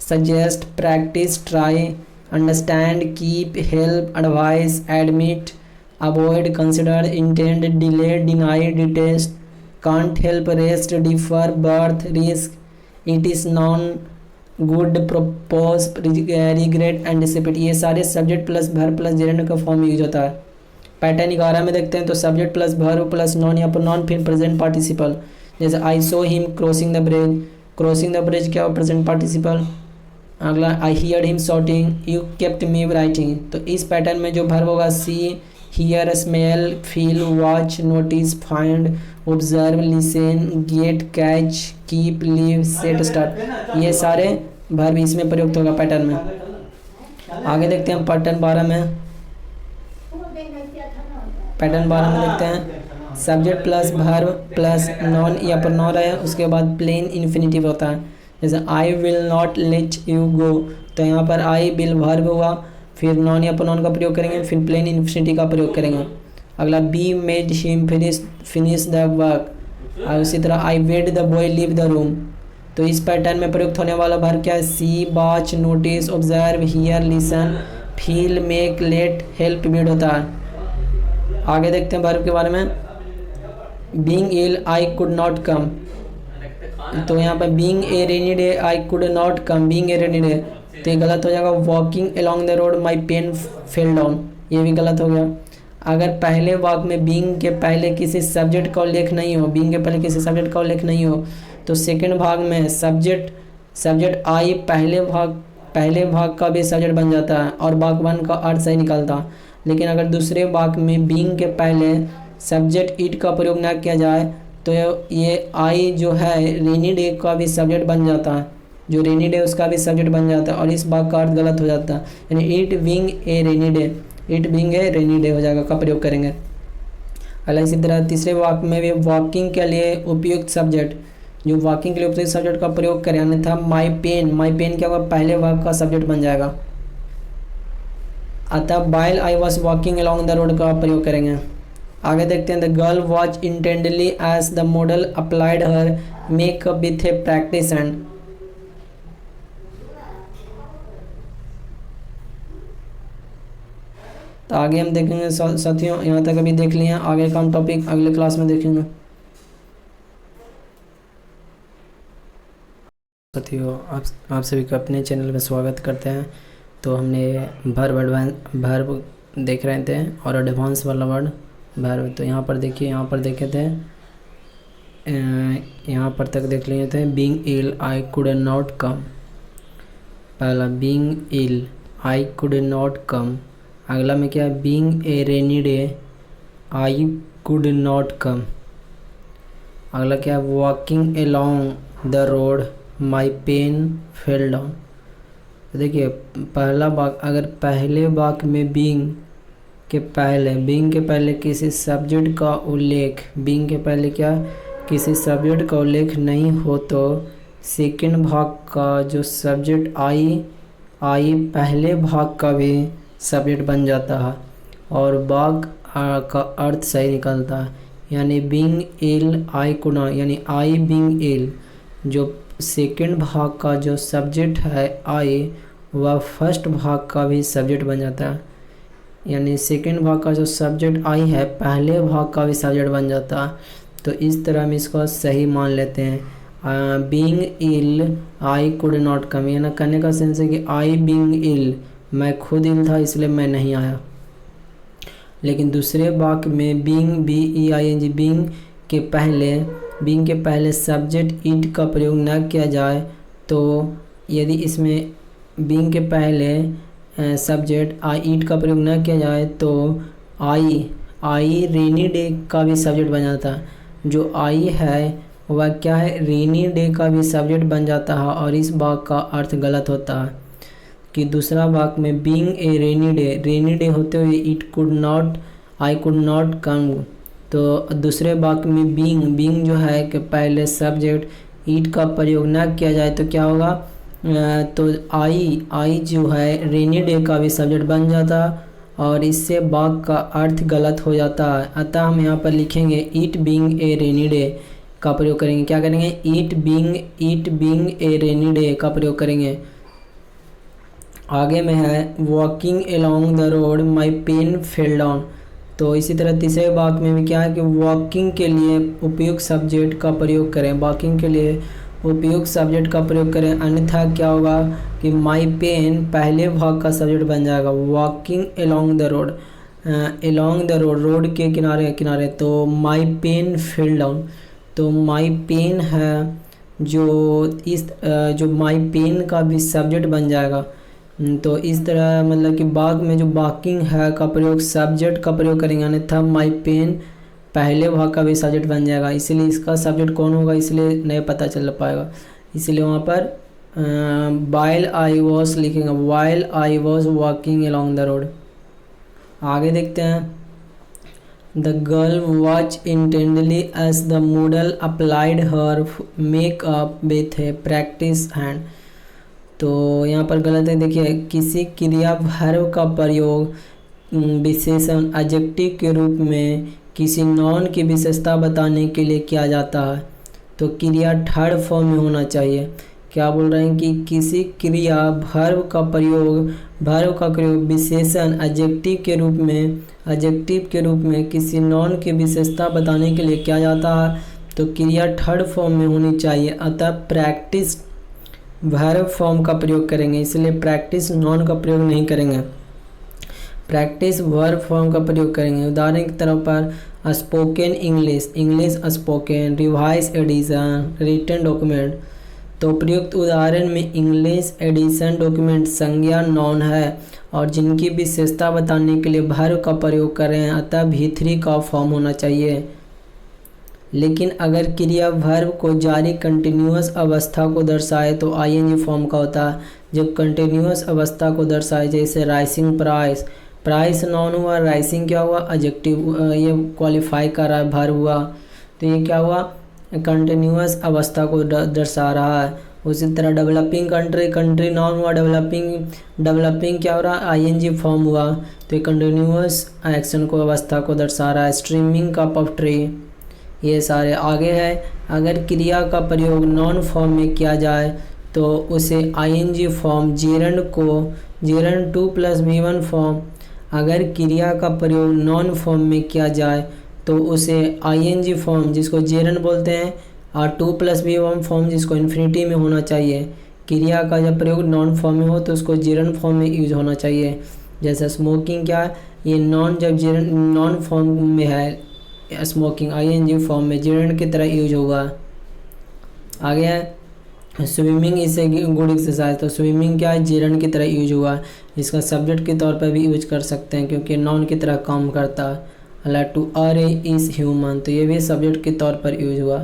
suggest, practice, try, understand, keep, help, advice, admit, avoid, consider, intend, delay, deny, detest, can't help, rest, differ, birth, risk, it is non good, propose, regret, anticipate. ये सारे subject plus verb plus gerund का फॉर्म यूज होता है। पैटर्न 11 में देखते हैं, तो subject plus verb plus non या प्रोनाउन फिर प्रेजेंट पार्टिसिपल। जैसे I saw him crossing the bridge, crossing the bridge क्या हो, प्रेजेंट पार्टिसिपल। अगला I hear him shouting, you kept me writing. तो इस पैटर्न में जो वर्ब होगा see, hear, smell, feel, watch, notice, find, observe, listen, get, catch, keep, leave, set, start. ये सारे वर्ब इसमें प्रयुक्त होगा पैटर्न में। आगे देखते हैं पैटर्न 12 में। पैटर्न 12 में देखते हैं, subject plus verb plus non या प्रोनाउन है, उसके बाद प्लेन इन्फिनिटिव होता है। जैसे I will not let you go, तो यहाँ पर आई विल वर्ब हुआ, फिर नॉन या प्रोनाउन का प्रयोग करेंगे, फिर प्लेन इन्फिनिटी का प्रयोग करेंगे। अगला be made him finish the work, और उसी तरह I made the boy leave the room. तो इस पैटर्न में प्रयुक्त होने वाला वर्ब क्या है, see, watch, notice, observe, hear, listen, feel, make, let, help, need होता है। आगे देखते हैं वर्ब के बारे में, being ill I could not come. तो यहाँ पर being a rainy day I could not come, being a rainy day, तो ये गलत हो जाएगा। Walking along the road my pen fell down, ये भी गलत हो गया। अगर पहले वाक्य में बीइंग के पहले किसी सब्जेक्ट का उल्लेख नहीं हो, बीइंग के पहले किसी सब्जेक्ट का उल्लेख नहीं हो, तो सेकंड भाग में सब्जेक्ट आई पहले भाग का भी सब्जेक्ट बन जाता है और वाक्य 1 का अर्थ सही निकलता। लेकिन अगर दूसरे वाक्य में बीइंग के पहले सब्जेक्ट इट का प्रयोग ना किया जाए, तो ये आई जो है रेनी डे का भी सब्जेक्ट बन जाता है, जो रेनी डे उसका भी सब्जेक्ट बन जाता है, और इस वाक्य का अर्थ गलत हो जाता है। यानी it being a rainy day, it being a rainy day हो जाएगा का प्रयोग करेंगे। अगला इसी तरह तीसरे वाक्य में भी वॉकिंग के लिए उपयुक्त सब्जेक्ट, जो वॉकिंग के लिए उपयुक्त सब्जेक्ट का प्रयोग करें, अन्यथा माई पेन क्या होगा, पहले वाक्य का सब्जेक्ट बन जाएगा। अतः while I was walking along the road का प्रयोग करेंगे। आगे देखते हैं, the girl watch intently as the model applied her makeup with a practised hand. तो आगे हम देखेंगे साथियों, यहाँ तक अभी देख लिए हैं, आगे का हम टॉपिक अगले क्लास में देखेंगे। साथियों आप सभी का अपने चैनल में स्वागत करते हैं। तो हमने वर्ब देख रहे थे और एडवांस वाला वर्ड वर्ब। तो यहाँ पर देखिए, यहाँ पर देखे थे, यहाँ पर तक देख लिए थे। Being ill I could not come, पहला being ill I could not come. अगला में क्या है, being a rainy day I could not come. अगला क्या है, walking along the road my pen fell down. तो देखिए पहला वाक्य, अगर पहले वाक्य में बीइंग के पहले किसी सब्जेक्ट का उल्लेख, बीइंग के पहले क्या, किसी सब्जेक्ट का उल्लेख नहीं हो तो सेकंड भाग का जो सब्जेक्ट आई पहले भाग का भी सब्जेक्ट बन जाता है और वाक्य का अर्थ सही निकलता है। यानी being ill I could not, यानी आई बीइंग इल, जो सेकंड भाग का जो सब्जेक्ट है आई, वह फर्स्ट भाग का भी सब्जेक्ट बन जाता है। यानी सेकंड भाग का जो सब्जेक्ट आई है पहले भाग का भी सब्जेक्ट बन जाता है। तो इस तरह हम इसको सही मान लेते हैं। Being ill I could not come, यानी करने का सेंस है कि आई बीइंग इल, मैं खुद इल था इसलिए मैं नहीं आया। लेकिन दूसरे वाक्य में बीइंग BEING, बीइंग के पहले सब्जेक्ट इट का प्रयोग न किया जाए तो यदि इसमें बीइंग के पहले सब्जेक्ट इट का प्रयोग न किया जाए तो आई रेनी डे का भी सब्जेक्ट बन जाता है। जो आई है वह क्या है, रेनी डे का भी सब्जेक्ट बन जाता है और इस वाक्य का अर्थ गलत होता है कि दूसरा वाक्य में बीइंग ए रेनी डे होते हुए आई कुड नॉट कम। तो दूसरे वाक्य में बीइंग जो है कि पहले सब्जेक्ट ईट का प्रयोग न किया जाए तो क्या होगा, तो आई जो है रेनी डे का भी सब्जेक्ट बन जाता और इससे वाक्य का अर्थ गलत हो जाता है। अतः हम यहाँ पर लिखेंगे it being a rainy day का प्रयोग करेंगे। क्या करेंगे, it being a rainy day का प्रयोग करेंगे। आगे में है walking along the road my pen fell down. तो इसी तरह तीसरे वाक्य में भी क्या है कि वॉकिंग के लिए उपयुक्त सब्जेक्ट का प्रयोग करें, वॉकिंग के लिए उपयुक्त सब्जेक्ट का प्रयोग करें, अन्यथा क्या होगा कि माई पेन पहले भाग का सब्जेक्ट बन जाएगा। Walking along the road, road के किनारे, तो माई पेन फेल डाउन। तो माई पेन है जो माई पेन का भी सब्जेक्ट बन जाएगा। तो इस तरह मतलब कि भाग में जो वॉकिंग है का प्रयोग सब्जेक्ट का प्रयोग करेंगे, अन्यथा माई पेन पहले भाग का भी सब्जेक्ट बन जाएगा। इसलिए इसका सब्जेक्ट कौन होगा इसलिए नहीं पता चल पाएगा, इसलिए वहाँ पर वाइल आई वॉज लिखेंगे, while I was walking along the road. आगे देखते हैं, the girl watch intently as the model applied her makeup with a practised hand. तो यहाँ पर गलत है, देखिए किसी क्रिया वर्ब का प्रयोग विशेषण एडजेक्टिव के रूप में किसी नॉन की विशेषता बताने के लिए किया जाता है। तो क्रिया थर्ड फॉर्म में होना चाहिए। क्या बोल रहे हैं कि किसी क्रिया वर्ब का प्रयोग विशेषण एडजेक्टिव के रूप में किसी नॉन की विशेषता बताने के लिए किया जाता है। तो क्रिया थर्ड फॉर्म में होनी चाहिए, अतः प्रैक्टिस वर्ब फॉर्म का प्रयोग करेंगे, इसलिए प्रैक्टिस नॉन का प्रयोग नहीं करेंगे, प्रैक्टिस वर्ब फॉर्म का प्रयोग करेंगे। उदाहरण के तौर पर spoken English spoken, revised edition, written document. तो प्रयुक्त उदाहरण में इंग्लिश एडिशन डॉक्यूमेंट संज्ञा नॉन है और जिनकी विशेषता बताने के लिए वर्ब का प्रयोग कर रहे हैं, अतः V3 का फॉर्म होना चाहिए। लेकिन अगर क्रिया वर्ब को जारी कंटिन्यूअस अवस्था को दर्शाए तो ING फॉर्म का होता है। जब कंटिन्यूअस अवस्था को दर्शाए, जैसे राइसिंग प्राइस नॉन हुआ, राइसिंग क्या हुआ, एडजेक्टिव, ये क्वालिफाई कर रहा है वर्ब हुआ, तो ये क्या हुआ, कंटिन्यूअस अवस्था को दर्शा रहा है। उसी तरह डेवलपिंग कंट्री नॉन हुआ, डेवलपिंग क्या हो रहा है, ING फॉर्म हुआ, तो ये कंटिन्यूअस एक्शन को अवस्था को दर्शा रहा है। स्ट्रीमिंग का पफ ट्री, ये सारे आगे है। अगर क्रिया का प्रयोग नॉन फॉर्म में किया जाए तो उसे ING form gerund 2 + V1 form, अगर क्रिया का प्रयोग नॉन फॉर्म में किया जाए तो उसे आईएनजी फॉर्म जिसको जेरन बोलते हैं और 2+B1 फॉर्म जिसको इन्फिनिटी में होना चाहिए। क्रिया का जब प्रयोग नॉन फॉर्म में हो तो उसको जेरन फॉर्म में यूज होना चाहिए। जैसे स्मोकिंग क्या है, ये जब जेरन नॉन फॉर्म में है, स्मोकिंग आईएनजी फॉर्म में जेरन की तरह यूज होगा। आगे है swimming is a good exercise, तो स्विमिंग क्या है, जेरन की तरह यूज हुआ। इसका सब्जेक्ट के तौर पर भी यूज कर सकते हैं क्योंकि नॉन की तरह काम करता है। अला टू आर इज ह्यूमन, तो ये भी सब्जेक्ट के तौर पर यूज हुआ।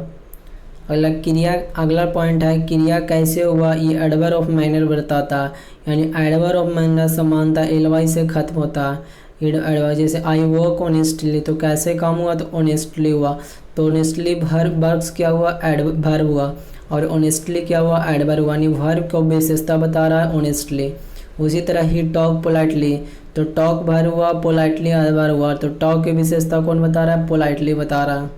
अगला पॉइंट है क्रिया कैसे हुआ, ये एडवर्ब ऑफ मैनर बताता है, यानी एडवर्ब ऑफ मैनर समानता एलवाई से खत्म होता है। जैसे आई वर्क ऑनेस्टली, तो कैसे काम हुआ, तो ऑनेस्टली हुआ। तो ऑनेस्टली वर्ब्स क्या हुआ, वर्ब हुआ, और ऑनेस्टली क्या हुआ, एडवर्ब हुआ, यानी वर्ब को विशेषता बता रहा है ऑनेस्टली। उसी तरह ही टॉक पोलाइटली, तो टॉक वर्ब हुआ, पोलाइटली एडवर्ब हुआ। तो टॉक की विशेषता कौन बता रहा है, पोलाइटली बता रहा है।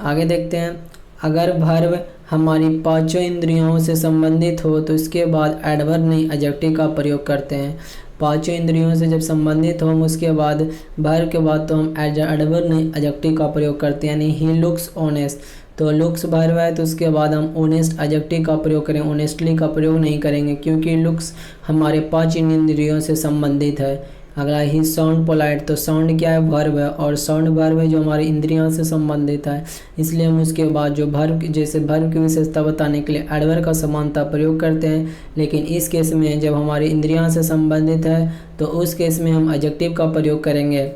आगे देखते हैं, अगर वर्ब हमारी पांचों इंद्रियों से संबंधित हो तो इसके बाद एडवर्ब नहीं एडजेक्टिव का प्रयोग करते हैं। पांचों इंद्रियों से जब संबंधित हो उसके बाद वर्ब के बाद तो हम एडवर्ब नहीं एडजेक्टिव का प्रयोग करते हैं, यानी ही लुक्स ऑनेस्ट, तो लुक्स वर्ब है तो उसके बाद हम ऑनेस्ट एडजेक्टिव का प्रयोग करें, ऑनेस्टली का प्रयोग नहीं करेंगे क्योंकि लुक्स हमारे पांच इंद्रियों से संबंधित है। अगला ही साउंड पोलाइट, तो साउंड क्या है, वर्ब है, और साउंड वर्ब है जो हमारी इंद्रियों से संबंधित है, इसलिए हम उसके बाद जो वर्ब जैसे वर्ब की विशेषता बताने के लिए एडवर्ब का समानता प्रयोग करते हैं। लेकिन इस केस में जब हमारी इंद्रियों से संबंधित है तो उस केस में हम एडजेक्टिव का प्रयोग करेंगे।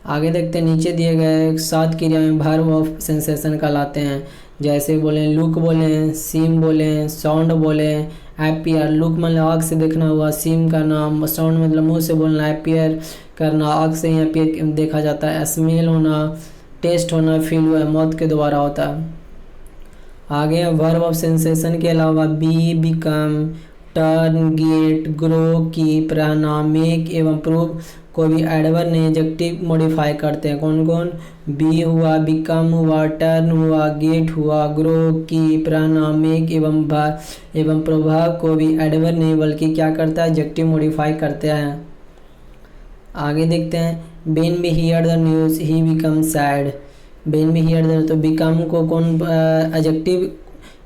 आगे देखते हैं, नीचे दिए गए 7 क्रियाएं वर्ब ऑफ सेंसेशन कहलाते हैं। जैसे बोलें लुक बोलें, सीम बोलें, साउंड बोलें, अपीयर। लुक मतलब आँख से देखना हुआ, सीम करना, साउंड मतलब मुंह से बोलना, अपीयर करना आँख से ही अपीयर देखा जाता है, स्मेल होना, टेस्ट होना, फील हुआ मौत के द्वारा होता है। आगे वर्ब ऑफ सेंसेशन के अलावा be, become, turn, get, grow, keep, रहना, मेक एवं प्रूव को भी एडवर्ब नहीं एडजेक्टिव मॉडिफाई करते हैं। कौन कौन, बी हुआ, बिकम हुआ, टर्न हुआ, गेट हुआ, ग्रो, कीप, रहना, मेक एवं प्रभाव को भी एडवर्ब नहीं बल्कि क्या करता है, एडजेक्टिव मॉडिफाई करते हैं। आगे देखते हैं, when we hear the news he become sad. When we hear the, तो बिकम को कौन एडजेक्टिव,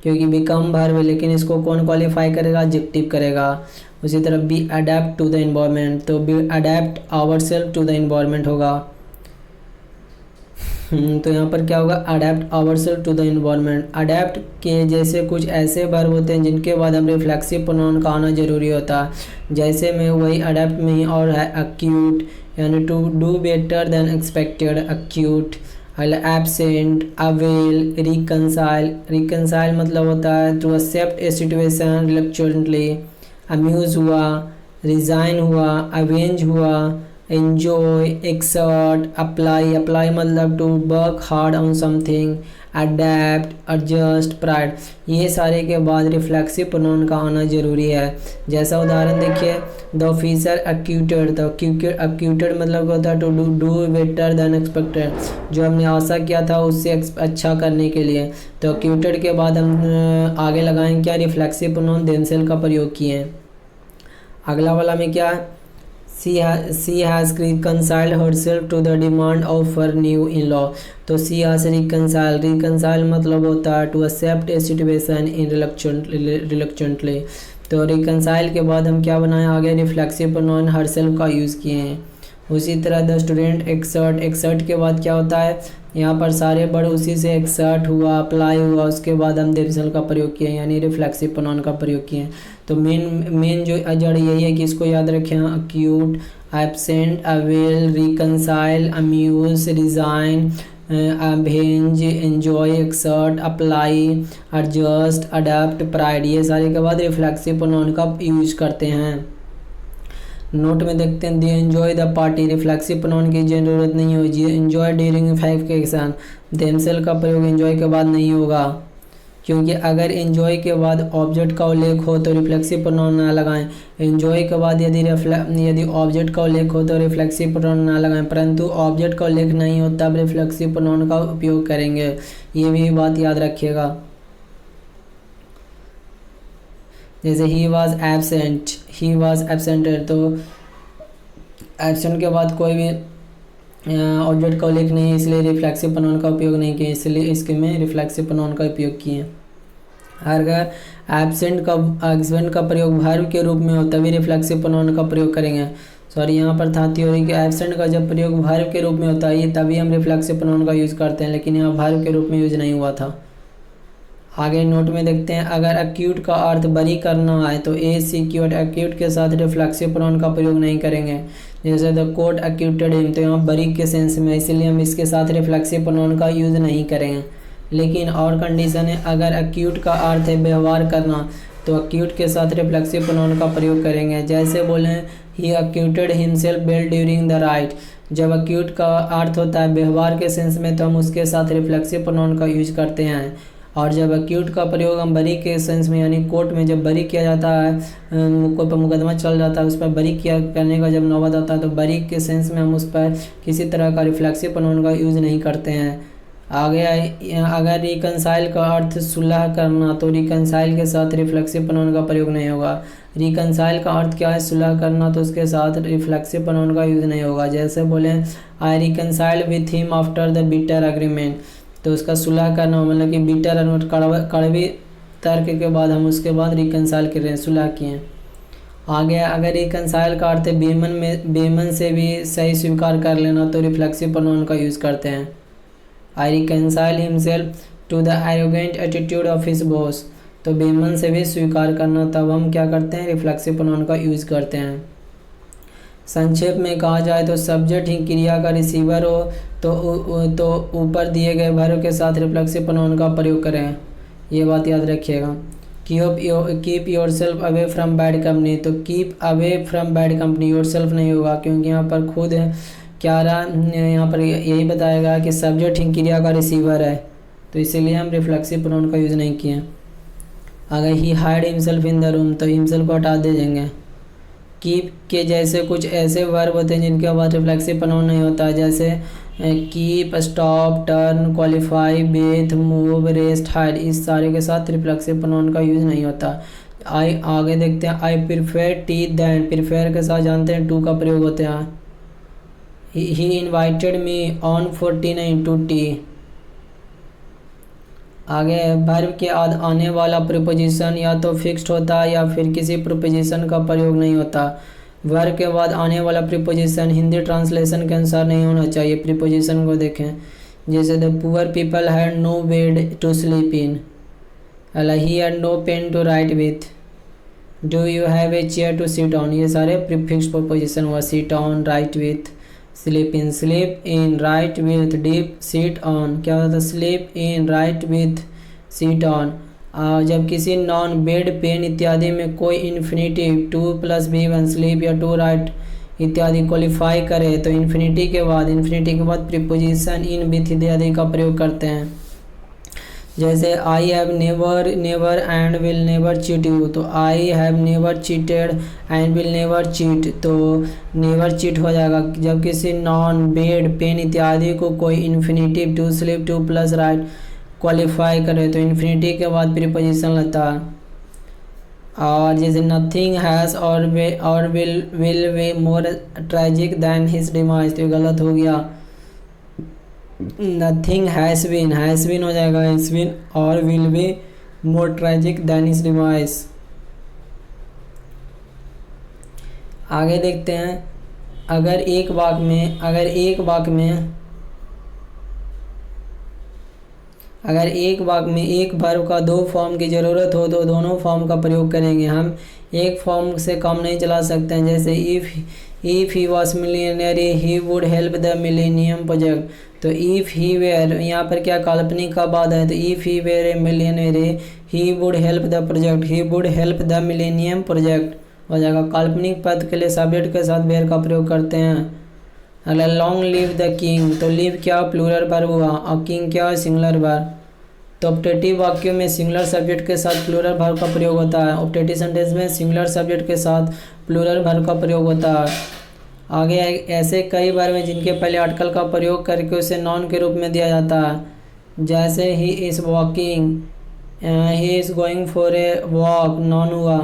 क्योंकि बिकम वर्ब है लेकिन इसको कौन क्वालिफाई करेगा, एडजेक्टिव करेगा। उसी तरह be adapt to the environment, तो be adapt ourself to the environment होगा। तो यहाँ पर क्या होगा, adapt ourself to the environment. Adapt के जैसे कुछ ऐसे वर्ब होते हैं जिनके बाद हम रिफ्लेक्सिव प्रोनाउन का आना जरूरी होता है। जैसे में वही अडेप्ट में और है एक्यूट, यानी to do better than expected, acquit. Absent, avail, reconcile मतलब होता है to accept a situation reluctantly. Amuse हुआ, रिजाइन हुआ, अवेंज हुआ, एन्जॉय, एक्सर्ट, अप्लाई मतलब to work hard on something, adapt, adjust, pride. ये सारे के बाद रिफ्लेक्सिव प्रोनाउन का आना जरूरी है। जैसा उदाहरण देखिए, द ऑफिसर एक्यूटेड, तो एक्यूटेड मतलब होता है to do better than expected, जो हमने आशा किया था उससे अच्छा करने के लिए। तो एक्यूटेड के बाद हम आगे लगाएं क्या, रिफ्लेक्सिव प्रोनाउन देमसेल्फ का प्रयोग किए हैं। अगला वाला में क्या है, she has reconciled herself to the demand of her new in-law, तो she has reconcile मतलब होता है to accept a situation in reluctantly। तो reconcile के बाद हम क्या बनाए, आगे रिफ्लेक्सिव प्रोनाउन herself का यूज़ किए हैं। उसी तरह द स्टूडेंट एक्सर्ट के बाद क्या होता है, यहाँ पर सारे वर्ड उसी से एक्सर्ट हुआ, अप्लाई हुआ, उसके बाद हम देमसेल्फ का प्रयोग किए यानी रिफ्लेक्सिव प्रोनाउन का प्रयोग किए। तो मेन जो जड़ यही है कि इसको याद रखें, acquit, absent, avail, reconcile, amuse, resign, avenge, enjoy, exert, apply, adjust, adapt, pride. ये सारे के बाद रिफ्लेक्सिव प्रोनाउन का यूज करते हैं। नोट में देखते हैं, they enjoy the party, reflexive pronoun की जरूरत नहीं होगी। एंजॉय ड्यूरिंग फाइव के एक्शन, देमसेल्फ का प्रयोग एंजॉय के बाद नहीं होगा, क्योंकि अगर एंजॉय के बाद ऑब्जेक्ट का उल्लेख हो तो रिफ्लेक्सिव प्रोनाउन ना लगाएं। एंजॉय के बाद यदि ऑब्जेक्ट का उल्लेख हो तो रिफ्लेक्सिव प्रोनाउन ना लगाएं, परंतु ऑब्जेक्ट का उल्लेख नहीं हो तब रिफ्लेक्सिव प्रोनाउन का उपयोग करेंगे। ये भी बात याद रखिएगा। जैसे ही वॉज एबसेंट, तो एब्सेंट के बाद कोई भी ऑब्जेक्ट का उल्लेख नहीं है, इसलिए रिफ्लेक्सिव प्रोनाउन का उपयोग नहीं किया, इसलिए इसके में रिफ्लेक्सिव प्रोनाउन का उपयोग किए। अगर एब्सेंट का प्रयोग वर्ब के रूप में हो तभी रिफ्लेक्सिव प्रोनाउन का प्रयोग करेंगे। सॉरी, यहाँ पर था थ्योरी कि एब्सेंट का जब प्रयोग वर्ब के रूप में होता है तभी हम रिफ्लेक्सिव प्रोनाउन का यूज़ करते हैं, लेकिन यहाँ वर्ब के रूप में यूज़ नहीं हुआ था। आगे नोट में देखते हैं, अगर एक्यूट का अर्थ बरी करना है तो ए सिक्योर्ड एक्यूट के साथ रिफ्लेक्सिव प्रोनाउन का प्रयोग नहीं करेंगे। जैसे द कोर्ट एक्यूटेड हिम, तो यहाँ बरी के सेंस में, इसीलिए हम इसके साथ रिफ्लेक्सिव प्रोनाउन का यूज़ नहीं करेंगे। लेकिन और कंडीशन है, अगर एक्यूट का अर्थ है व्यवहार करना तो एक्यूट के साथ रिफ्लेक्सिव प्रोनाउन का प्रयोग करेंगे। जैसे बोले he acquitted himself well during the right, जब एक्यूट का अर्थ होता है व्यवहार के सेंस में तो हम उसके साथ रिफ्लेक्सिव प्रोनाउन का यूज करते हैं। और जब एक्यूट का प्रयोग हम बरी के सेंस में, यानी कोर्ट में जब बरी किया जाता है, कोई पर मुकदमा चल जाता है, उस पर बरी किया करने का जब नौबत आता है तो बरी के सेंस में हम उस पर किसी तरह का रिफ्लेक्सिव प्रोनाउन का यूज़ नहीं करते हैं। आगे अगर रिकनसाइल का अर्थ सुलह करना तो रिकनसाइल के साथ रिफ्लेक्सिव प्रोनाउन का प्रयोग नहीं होगा। रिकनसाइल का अर्थ क्या है? सुलह करना, तो उसके साथ रिफ्लेक्सिव प्रोनाउन का यूज़ नहीं होगा। जैसे बोले I reconcile with him after the bitter agreement, तो उसका सुलह करना मतलब कि बिटर कड़वी तर्क के बाद हम उसके बाद रिकनसाइल कर रहे हैं, सुलह किए। आगे अगर रिकनसाइल का अर्थ बेमन से भी सही स्वीकार कर लेना तो रिफ्लेक्सिव प्रोनाउन का यूज़ करते हैं। I reconcile himself to the arrogant attitude of his boss, तो बेमन से भी स्वीकार करना, तब हम क्या करते हैं? रिफ्लेक्सिव प्रोनाउन का यूज़ करते हैं। संक्षेप में कहा जाए तो सब्जेक्ट ही क्रिया का रिसीवर हो तो ऊपर दिए गए वर्ब के साथ रिफ्लेक्सिव प्रोनाउन का प्रयोग करें, ये बात याद रखिएगा। Keep yourself away from bad company, तो keep away from bad company yourself नहीं होगा, क्योंकि यहाँ पर खुद क्या रहा, यहाँ पर यही बताएगा कि सब्जेक्ट ही क्रिया का रिसीवर है, तो इसीलिए हम रिफ्लेक्सिव प्रोनाउन का यूज़ नहीं किए। अगर he hide himself in the room, तो हिमसेल्फ को हटा दे देंगे। कीप के जैसे कुछ ऐसे वर्ब होते हैं जिनके बाद रिफ्लेक्सिव प्रोनाउन नहीं होता, जैसे keep, stop, turn, qualify, Beth, move, rest, hide, इस सारे के साथ रिफ्लेक्सिव प्रोनाउन का यूज़ नहीं होता। आगे देखते हैं, I prefer tea than, prefer के साथ जानते हैं टू का प्रयोग होते हैं। He invited me on 49 to tea. आगे वर्ब के बाद आने वाला प्रीपोजिशन या तो फिक्स्ड होता है या फिर किसी प्रीपोजिशन का प्रयोग नहीं होता। वर्ब के बाद आने वाला प्रीपोजिशन हिंदी ट्रांसलेशन के अनुसार नहीं होना चाहिए। प्रीपोजिशन को देखें, जैसे the poor people had no bed to sleep in, he had no pen to write with, do you have a chair to sit on, ये सारे प्रीफिक्स प्रीपोजिशन हुआ। Sit on, write with, sleep in, write with, deep, seat on, क्या होता है? Sleep in, write with, seat on. जब किसी नॉन, बेड, पेन इत्यादि में कोई infinitive to plus V one, sleep या टू राइट इत्यादि क्वालिफाई करे तो इन्फिनिटी के बाद प्रीपोजिशन इन विथ इत्यादि का प्रयोग करते हैं। जैसे I have never and will never cheat you, तो I have never cheated and will never cheat, तो नेवर चीट हो जाएगा। जब किसी नॉन, बेड, पेन इत्यादि को कोई infinitive to, sleep, to plus write qualify करे तो इन्फिनिटी के बाद प्रीपोजिशन लगता है। और जैसे नथिंग हैज़ और will be more tragic than his demise, तो गलत हो गया। नथिंग हैज़ बीन हो जाएगा हैज़ बीन, और will be more tragic than his demise. आगे देखते हैं, अगर एक वाक्य में एक वर्ब का दो फॉर्म की ज़रूरत हो तो दोनों फॉर्म का प्रयोग करेंगे। हम एक फॉर्म से काम नहीं चला सकते हैं। जैसे if he was millionaire he would help the millennium project, तो इफ़ ही वेयर, यहाँ पर क्या काल्पनिक का बाद है, तो if he were a millionaire he would help the project, he would help the millennium project हो जाएगा। काल्पनिक पद के लिए सब्जेक्ट के साथ वेयर का प्रयोग करते हैं। अगला लॉन्ग लिव द किंग, तो लिव क्या प्लूरल वर्ब हुआ और किंग क्या सिंगुलर वर्ब। तो ऑप्टेटिव वाक्यों में सिंगुलर सब्जेक्ट के साथ प्लूरल वर्ब का प्रयोग होता है। ऑप्टेटिव सेंटेंस में सिंगुलर सब्जेक्ट के साथ प्लूरल वर्ब का प्रयोग होता है। आगे ऐसे कई वर्ब हैं जिनके पहले आर्टिकल का प्रयोग करके उसे नॉन के रूप में दिया जाता है। जैसे he is walking, he is going for a walk, non हुआ।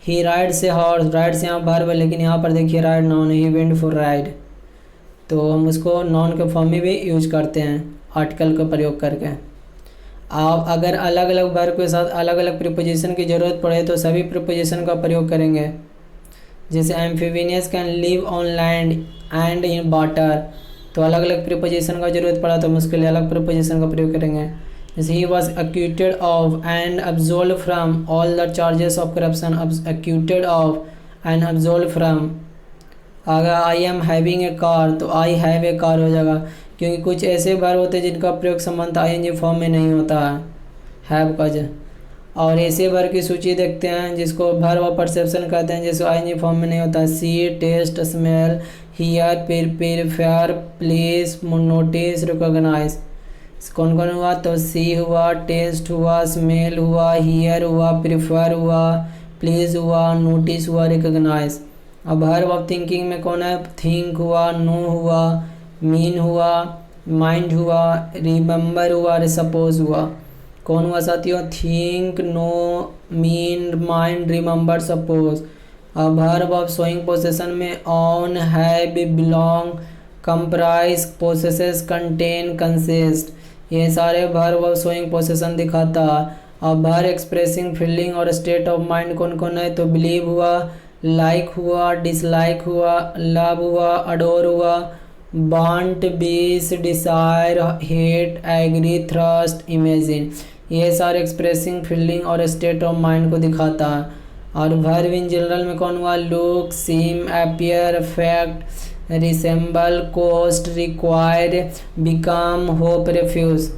ही राइड्स ए हॉर्स, राइड्स यहाँ वर्ब है लेकिन यहाँ पर देखिए राइड नाउन है, ही वेंट फॉर राइड, तो हम उसको नाउन के फॉर्म में भी यूज करते हैं आर्टिकल का प्रयोग करके। आप अगर अलग अलग वर्ब के साथ अलग अलग प्रीपोजिशन की ज़रूरत पड़े तो सभी प्रीपोजिशन का प्रयोग करेंगे। जैसे amphibious can live on land and in water, तो अलग अलग प्रीपोजिशन का ज़रूरत पड़ा तो हम उसके लिए अलग प्रीपोजिशन का प्रयोग करेंगे। जैसे he was acquitted of and absolve from all the charges of corruption, acquitted of and absolve from. अगर I am having a car तो आई हैव ए कार हो जाएगा, क्योंकि कुछ ऐसे वर्ब होते हैं जिनका प्रयोग संबंध आईएनजी फॉर्म में नहीं होता है, हैव का जो। और ऐसे वर्ब की सूची देखते हैं जिसको वर्ब ऑफ परसेप्शन कहते हैं, जैसे आईएनजी फॉर्म में नहीं होता। See, taste, smell, hear, prefer, place, notice, recognise. कौन कौन हुआ? तो सी हुआ, टेस्ट हुआ, स्मेल हुआ, हियर हुआ, प्रिफर हुआ, प्लीज हुआ, नोटिस हुआ, रिकॉग्नाइज। अब वर्ब ऑफ थिंकिंग में कौन है? थिंक हुआ, नो हुआ, मीन हुआ, माइंड हुआ, रिमेंबर हुआ, सपोज हुआ। कौन हुआ साथियों? Think, know, mean, mind, remember, suppose. अब वर्ब ऑफ शोइंग पोसेशन में own, have, belong, comprise, possesses, contain, consist, ये सारे वर्ब ऑफ शोइंग पोसेशन दिखाता है। अब वर्ब एक्सप्रेसिंग फीलिंग और स्टेट ऑफ माइंड कौन कौन है? तो बिलीव हुआ, लाइक हुआ, डिसलाइक हुआ, लव हुआ, अडोर हुआ, want, wish, desire, hate, agree, trust, imagine, ये सारे एक्सप्रेसिंग फीलिंग और स्टेट ऑफ माइंड को दिखाता है। और वर्ब इन जनरल में कौन हुआ? Look, seem, appear, fact, resemble, cost, require, become, hope, refuse.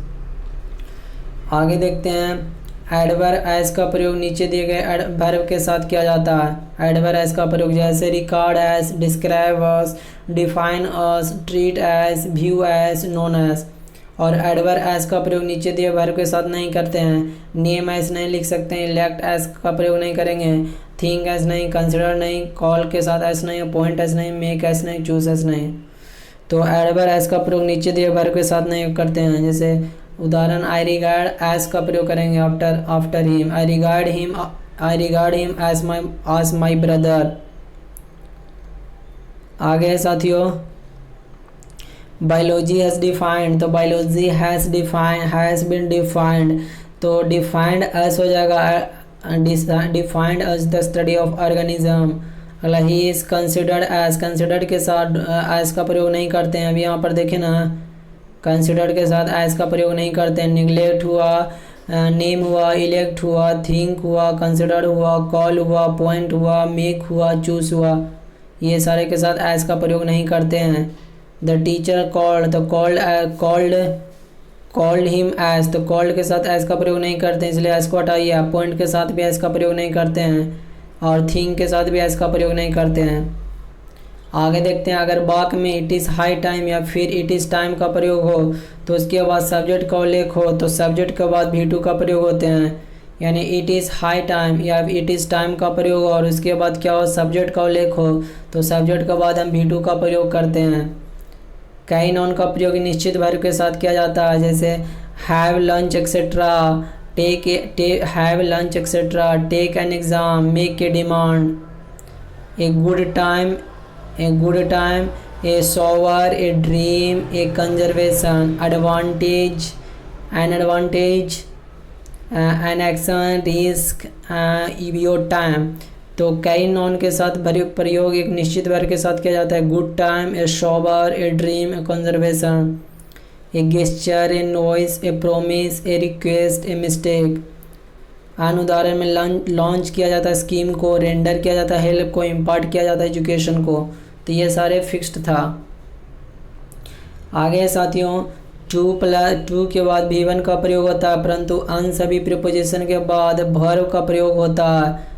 आगे देखते हैं एडवर्ब एज का प्रयोग नीचे दिए गए वर्ब के साथ किया जाता है। एडवर्ब एज का प्रयोग जैसे record as, describe as, define as, treat as, view as, known as. और एडवर्ब एज का प्रयोग नीचे दिए वर्ब के साथ नहीं करते हैं। नेम एज नहीं लिख सकते हैं, इलेक्ट एज का प्रयोग नहीं करेंगे, थिंक एज नहीं, कंसिडर नहीं, कॉल के साथ एज नहीं, अपॉइंट एज नहीं, मेक एज नहीं, चूज एज नहीं। तो एडवर्ब एज का प्रयोग नीचे दिए वर्ब के साथ नहीं करते हैं। जैसे उदाहरण आई रिगार्ड एज का प्रयोग करेंगे after him, I regard him as my brother. आगे साथियों बायोलॉजी हैज डिफाइंड, तो बायोलॉजी हैज बीन डिफाइंड, तो डिफाइंड एज हो जाएगा defined as the study of organism. अगला he is considered as, considered के साथ एज का प्रयोग नहीं करते हैं। अभी यहाँ पर देखें ना, कंसिडर्ड के साथ एज का प्रयोग नहीं करते हैं। निगलेक्ट हुआ, नेम हुआ, इलेक्ट हुआ, थिंक हुआ, कंसिडर हुआ, कॉल हुआ, पॉइंट हुआ, मेक हुआ, चूज हुआ, ये सारे के साथ एज का प्रयोग नहीं करते हैं। द टीचर कॉल्ड, तो कॉल्ड हिम एज, तो कॉल्ड के साथ एज का प्रयोग नहीं करते हैं इसलिए एज को हटाइए। अपॉइंट के साथ भी एज का प्रयोग नहीं करते हैं और थिंक के साथ भी एज का प्रयोग नहीं करते हैं। आगे देखते हैं अगर वाक्य में इट इज़ हाई टाइम या फिर इट इज़ टाइम का प्रयोग हो तो उसके बाद सब्जेक्ट का उल्लेख हो तो सब्जेक्ट के बाद भी टू का प्रयोग होते हैं। यानी इट इज़ हाई टाइम या इट इज़ टाइम का प्रयोग हो और उसके बाद क्या हो? सब्जेक्ट का उल्लेख हो तो सब्जेक्ट के बाद हम भी टू का प्रयोग करते हैं। कई नाउन का प्रयोग निश्चित वर्ब के साथ किया जाता है, जैसे have lunch etcetera, have lunch etcetera, take an exam, make a demand, a good time, a shower, a dream, a conversation, advantage, an advantage, an action, risk, your time. तो कई नॉन के साथ प्रयोग एक निश्चित वर्ग के साथ किया जाता है। Good time, a shower, a dream, a conversation, a gesture, a noise, a promise, a request, a mistake. आन उदाहरण में लॉन्च किया जाता है स्कीम को, रेंडर किया जाता है हेल्प को, इम्पार्ट किया जाता है एजुकेशन को। तो ये सारे फिक्स्ड था। आगे साथियों टू के बाद भी वन का प्रयोग होता है, परंतु अन सभी प्रीपोजिशन के बाद वर्ब का प्रयोग होता है।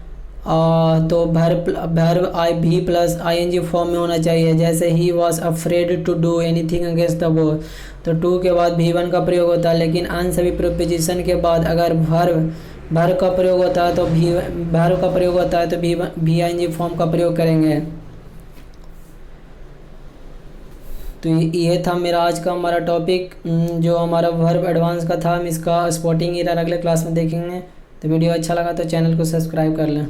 तो वर्ब आई भी प्लस आईएनजी फॉर्म में होना चाहिए। जैसे he was afraid to do anything against the war, तो टू के बाद भी वन का प्रयोग होता है। लेकिन अन सभी प्रीपोजिशन के बाद अगर वर्ब का प्रयोग होता है तो भी आईएनजी फॉर्म का प्रयोग करेंगे। तो ये था मेरा आज का हमारा टॉपिक जो हमारा वर्ब एडवांस का था। हम इसका स्पॉटिंग एरर अगले क्लास में देखेंगे। तो वीडियो अच्छा लगा तो चैनल को सब्सक्राइब कर लें।